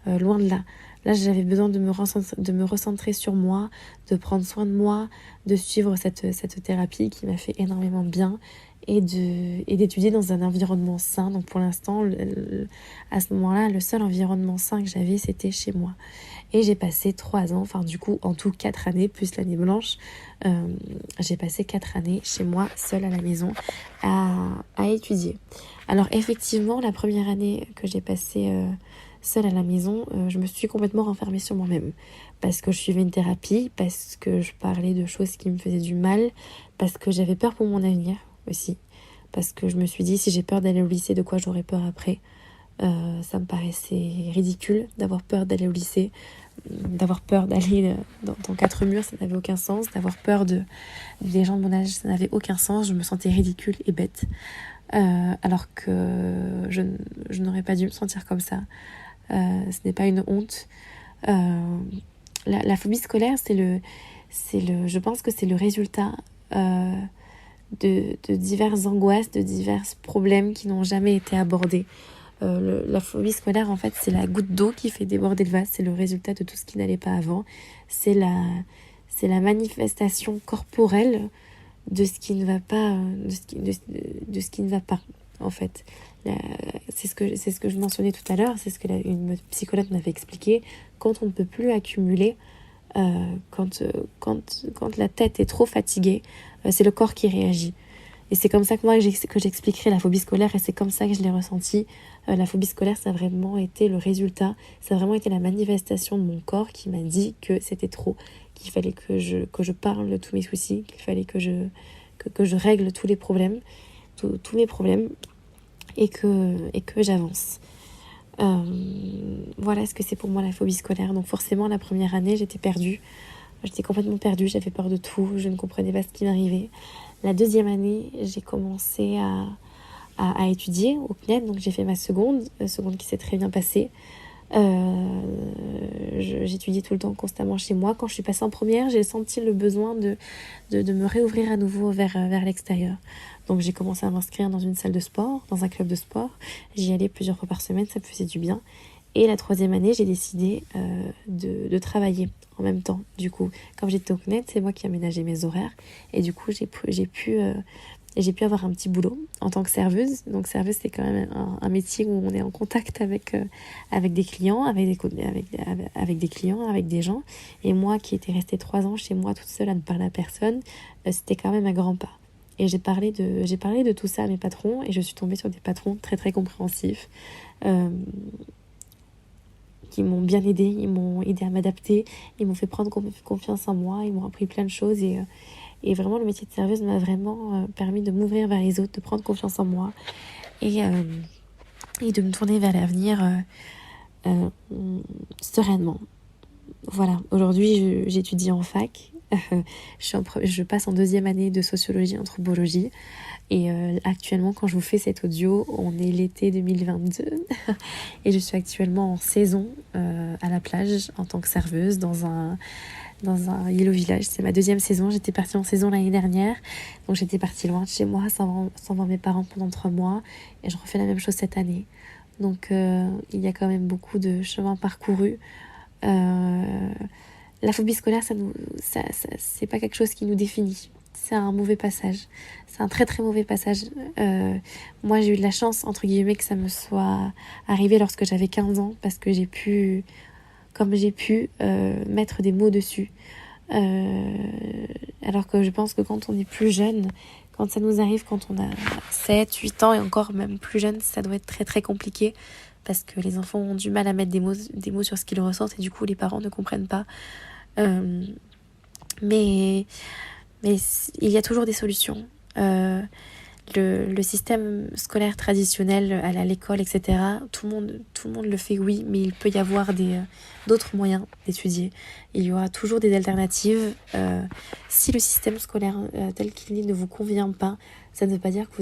Loin de là. Là, j'avais besoin de me recentrer sur moi, de prendre soin de moi, de suivre cette thérapie qui m'a fait énormément de bien, et d'étudier dans un environnement sain. Donc pour l'instant, à ce moment-là, le seul environnement sain que j'avais, c'était chez moi. Et j'ai passé 3 ans, enfin du coup en tout 4 années, plus l'année blanche, j'ai passé 4 années chez moi, seule à la maison, à étudier. Alors effectivement, la première année que j'ai passée seule à la maison, je me suis complètement renfermée sur moi-même. Parce que je suivais une thérapie, parce que je parlais de choses qui me faisaient du mal, parce que j'avais peur pour mon avenir aussi. Parce que je me suis dit, si j'ai peur d'aller au lycée, de quoi j'aurais peur après ? Ça me paraissait ridicule d'avoir peur d'aller au lycée, d'avoir peur d'aller dans quatre murs, ça n'avait aucun sens, d'avoir peur des gens de mon âge, ça n'avait aucun sens, je me sentais ridicule et bête. Alors que je n'aurais pas dû me sentir comme ça. Ce n'est pas une honte. La phobie scolaire, je pense que c'est le résultat de diverses angoisses, de divers problèmes qui n'ont jamais été abordés. La phobie scolaire, en fait, c'est la goutte d'eau qui fait déborder le vase, c'est le résultat de tout ce qui n'allait pas avant, c'est la manifestation corporelle de ce qui ne va pas, de ce qui ne va pas, en fait. C'est ce que je mentionnais tout à l'heure, c'est ce que une psychologue m'avait expliqué. Quand on ne peut plus accumuler, quand la tête est trop fatiguée, c'est le corps qui réagit. Et c'est comme ça que moi que j'expliquerai la phobie scolaire, et c'est comme ça que je l'ai ressenti. La phobie scolaire, ça a vraiment été le résultat, ça a vraiment été la manifestation de mon corps qui m'a dit que c'était trop, qu'il fallait que je parle de tous mes soucis, qu'il fallait que je règle tous les problèmes, tous mes problèmes, et que j'avance. Voilà ce que c'est pour moi la phobie scolaire. Donc forcément, la première année, j'étais perdue. J'étais complètement perdue, j'avais peur de tout, je ne comprenais pas ce qui m'arrivait. La deuxième année, j'ai commencé à étudier au CNED, donc j'ai fait ma seconde qui s'est très bien passée. J'étudiais tout le temps constamment chez moi. Quand je suis passée en première, j'ai senti le besoin de me réouvrir à nouveau vers l'extérieur. Donc j'ai commencé à m'inscrire dans une salle de sport, dans un club de sport. J'y allais plusieurs fois par semaine, ça me faisait du bien. Et la troisième année, j'ai décidé de travailler en même temps. Du coup, quand j'étais au CNED, c'est moi qui aménageais mes horaires. Et du coup, j'ai pu avoir un petit boulot en tant que serveuse. Donc serveuse, c'est quand même un métier où on est en contact avec des clients, avec des clients, avec des gens. Et moi qui étais restée 3 ans chez moi toute seule à ne parler à personne, c'était quand même un grand pas. Et j'ai parlé de tout ça à mes patrons, et je suis tombée sur des patrons très très compréhensifs, qui m'ont bien aidée, ils m'ont aidé à m'adapter, ils m'ont fait prendre confiance en moi, ils m'ont appris plein de choses, et vraiment le métier de serveuse m'a vraiment permis de m'ouvrir vers les autres, de prendre confiance en moi, et de me tourner vers l'avenir sereinement. Voilà, aujourd'hui j'étudie en fac, je passe en 2e année de sociologie anthropologie, et actuellement quand je vous fais cet audio, on est l'été 2022 et je suis actuellement en saison à la plage en tant que serveuse dans un îlot village. C'est ma 2e saison, j'étais partie en saison l'année dernière, donc j'étais partie loin de chez moi sans voir mes parents pendant 3 mois, et je refais la même chose cette année. Donc il y a quand même beaucoup de chemin parcouru. La phobie scolaire, c'est pas quelque chose qui nous définit. C'est un mauvais passage. C'est un très très mauvais passage. Moi, j'ai eu de la chance, entre guillemets, que ça me soit arrivé lorsque j'avais 15 ans, parce que j'ai pu mettre des mots dessus. Alors que je pense que quand on est plus jeune, quand ça nous arrive, quand on a 7, 8 ans et encore même plus jeune, ça doit être très très compliqué, parce que les enfants ont du mal à mettre des mots sur ce qu'ils ressentent, et du coup les parents ne comprennent pas. Mais il y a toujours des solutions. Le système scolaire traditionnel à l'école, etc., tout le monde le fait, oui, mais il peut y avoir d'autres moyens d'étudier. Il y aura toujours des alternatives. Si le système scolaire tel qu'il est ne vous convient pas, ça ne veut pas dire que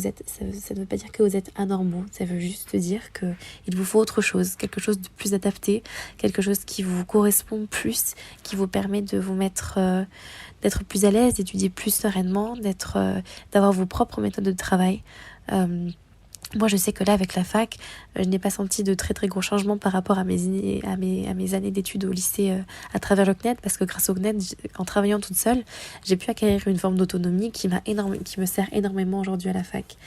vous êtes anormaux. Ça veut juste dire que il vous faut autre chose, quelque chose de plus adapté, quelque chose qui vous correspond plus, qui vous permet de vous mettre d'être plus à l'aise, d'étudier plus sereinement, d'avoir vos propres méthodes de travail. Moi, je sais que là, avec la fac, je n'ai pas senti de très très gros changements par rapport à mes années d'études au lycée à travers le CNED, parce que grâce au CNED, en travaillant toute seule, j'ai pu acquérir une forme d'autonomie qui me sert énormément aujourd'hui à la fac.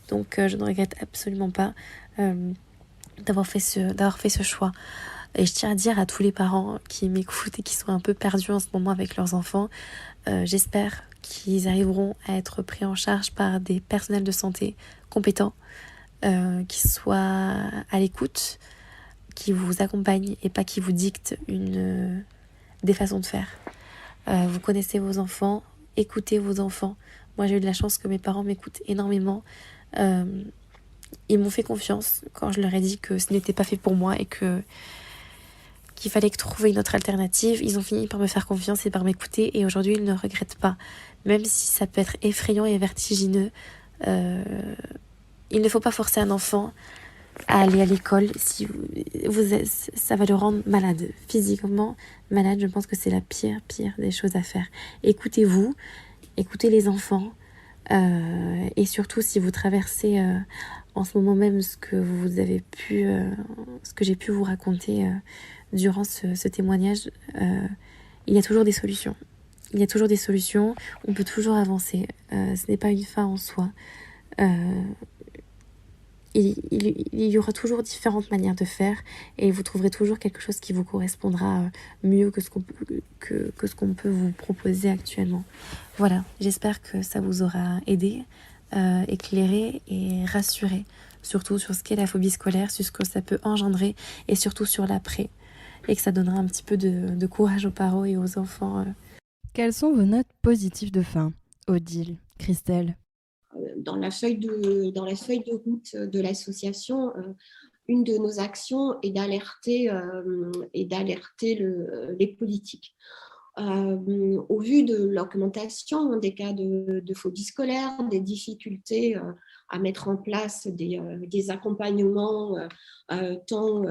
Donc, je ne regrette absolument pas d'avoir fait ce choix. Et je tiens à dire à tous les parents qui m'écoutent et qui sont un peu perdus en ce moment avec leurs enfants, j'espère qu'ils arriveront à être pris en charge par des personnels de santé compétents, qui soient à l'écoute, qui vous accompagne et pas qui vous dicte des façons de faire. Vous connaissez vos enfants, écoutez vos enfants. Moi, j'ai eu de la chance que mes parents m'écoutent énormément. Ils m'ont fait confiance quand je leur ai dit que ce n'était pas fait pour moi et qu'il fallait trouver une autre alternative. Ils ont fini par me faire confiance et par m'écouter, et aujourd'hui, ils ne regrettent pas. Même si ça peut être effrayant et vertigineux, il ne faut pas forcer un enfant à aller à l'école. Si ça va le rendre malade, physiquement malade. Je pense que c'est la pire des choses à faire. Écoutez-vous, écoutez les enfants, et surtout si vous traversez en ce moment même ce que j'ai pu vous raconter durant ce témoignage, il y a toujours des solutions. Il y a toujours des solutions, on peut toujours avancer. Ce n'est pas une fin en soi. Il y aura toujours différentes manières de faire, et vous trouverez toujours quelque chose qui vous correspondra mieux que ce qu'on peut vous proposer actuellement. Voilà, j'espère que ça vous aura aidé, éclairé et rassuré, surtout sur ce qu'est la phobie scolaire, sur ce que ça peut engendrer, et surtout sur l'après, et que ça donnera un petit peu de courage aux parents et aux enfants. Quelles sont vos notes positives de fin, Odile, Christelle? Dans la feuille de route de l'association, une de nos actions est d'alerter les politiques. Au vu de l'augmentation des cas de phobie scolaire, des difficultés à mettre en place des accompagnements tant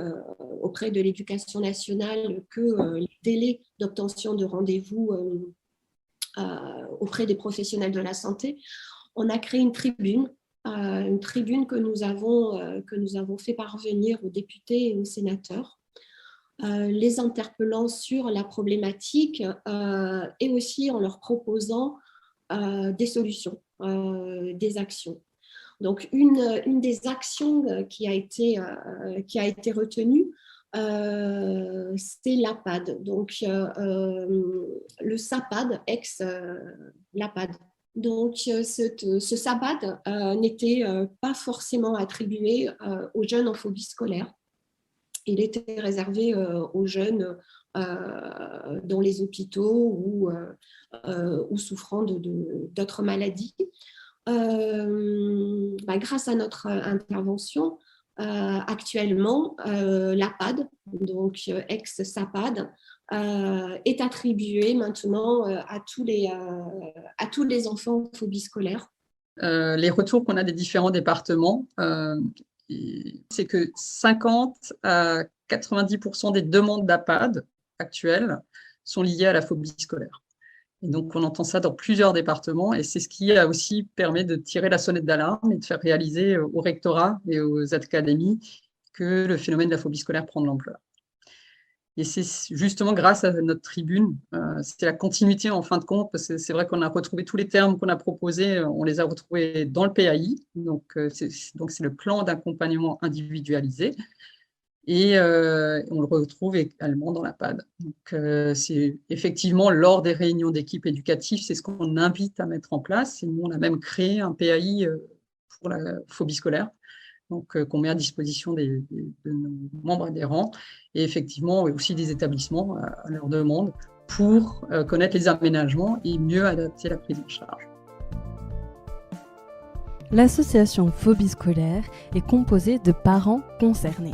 auprès de l'éducation nationale que les délais d'obtention de rendez-vous auprès des professionnels de la santé, on a créé une tribune que nous avons fait parvenir aux députés et aux sénateurs, les interpellant sur la problématique et aussi en leur proposant des solutions, des actions. Donc, une des actions qui a été retenue, c'est l'APAD, donc le SAPAD ex-l'APAD. Donc, ce SAPAD n'était pas forcément attribué aux jeunes en phobie scolaire. Il était réservé aux jeunes dans les hôpitaux ou souffrant d'autres maladies. Grâce à notre intervention, actuellement, l'APAD, donc ex-SAPAD, est attribué maintenant à tous les enfants en phobie scolaire. Les retours qu'on a des différents départements, c'est que 50 à 90% des demandes d'APAD actuelles sont liées à la phobie scolaire. Et donc, on entend ça dans plusieurs départements, et c'est ce qui a aussi permis de tirer la sonnette d'alarme et de faire réaliser au rectorat et aux académies que le phénomène de la phobie scolaire prend de l'ampleur. Et c'est justement grâce à notre tribune, c'est la continuité en fin de compte, parce que c'est vrai qu'on a retrouvé tous les termes qu'on a proposés, on les a retrouvés dans le PAI, donc c'est le plan d'accompagnement individualisé, et on le retrouve également dans la PAD. Donc c'est effectivement lors des réunions d'équipe éducative, c'est ce qu'on invite à mettre en place, et nous on a même créé un PAI pour la phobie scolaire, donc qu'on met à disposition de nos membres adhérents, et effectivement aussi des établissements à leur demande pour connaître les aménagements et mieux adapter la prise en charge. L'association Phobie scolaire est composée de parents concernés.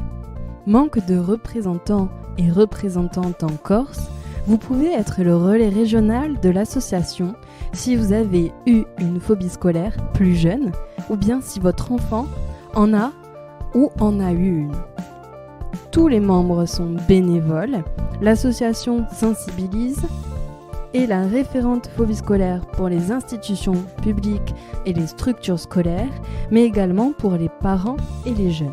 Manque de représentants et représentantes en Corse, vous pouvez être le relais régional de l'association si vous avez eu une phobie scolaire plus jeune, ou bien si votre enfant en a ou en a eu une. Tous les membres sont bénévoles, l'association sensibilise, et la référente phobie scolaire pour les institutions publiques et les structures scolaires, mais également pour les parents et les jeunes.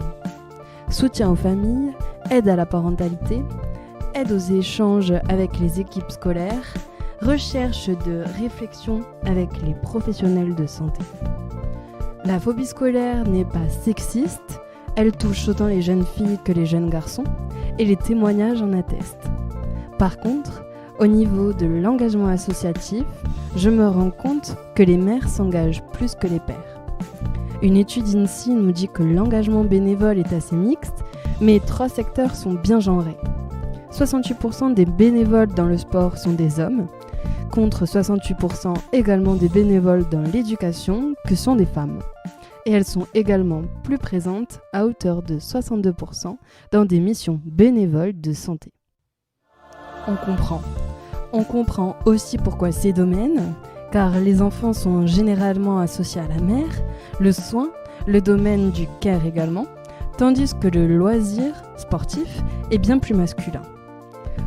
Soutien aux familles, aide à la parentalité, aide aux échanges avec les équipes scolaires, recherche de réflexion avec les professionnels de santé. La phobie scolaire n'est pas sexiste, elle touche autant les jeunes filles que les jeunes garçons, et les témoignages en attestent. Par contre, au niveau de l'engagement associatif, je me rends compte que les mères s'engagent plus que les pères. Une étude INSEE nous dit que l'engagement bénévole est assez mixte, mais 3 secteurs sont bien genrés. 68% des bénévoles dans le sport sont des hommes, contre 68% également des bénévoles dans l'éducation que sont des femmes. Et elles sont également plus présentes à hauteur de 62% dans des missions bénévoles de santé. On comprend aussi pourquoi ces domaines, car les enfants sont généralement associés à la mère, le soin, le domaine du care également, tandis que le loisir sportif est bien plus masculin.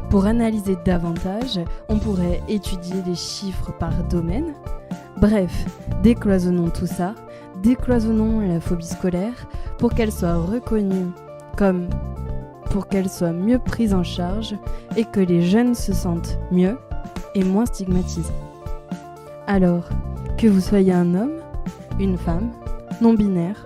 Pour analyser davantage, on pourrait étudier les chiffres par domaine. Bref, décloisonnons tout ça, décloisonnons la phobie scolaire pour qu'elle soit reconnue pour qu'elle soit mieux prise en charge et que les jeunes se sentent mieux et moins stigmatisés. Alors, que vous soyez un homme, une femme, non-binaire,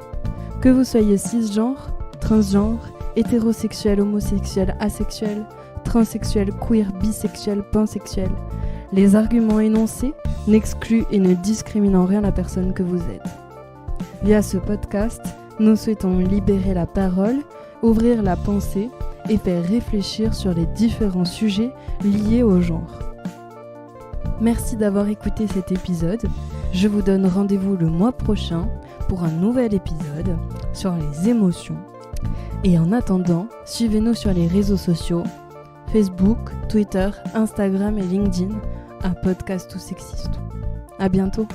que vous soyez cisgenre, transgenre, hétérosexuel, homosexuel, asexuel, transsexuel, queer, bisexuel, pansexuel, les arguments énoncés n'excluent et ne discriminent en rien la personne que vous êtes. Via ce podcast, nous souhaitons libérer la parole, ouvrir la pensée et faire réfléchir sur les différents sujets liés au genre. Merci d'avoir écouté cet épisode. Je vous donne rendez-vous le mois prochain pour un nouvel épisode sur les émotions. Et en attendant, suivez-nous sur les réseaux sociaux, Facebook, Twitter, Instagram et LinkedIn, à Podcast ou Sexiste. À bientôt.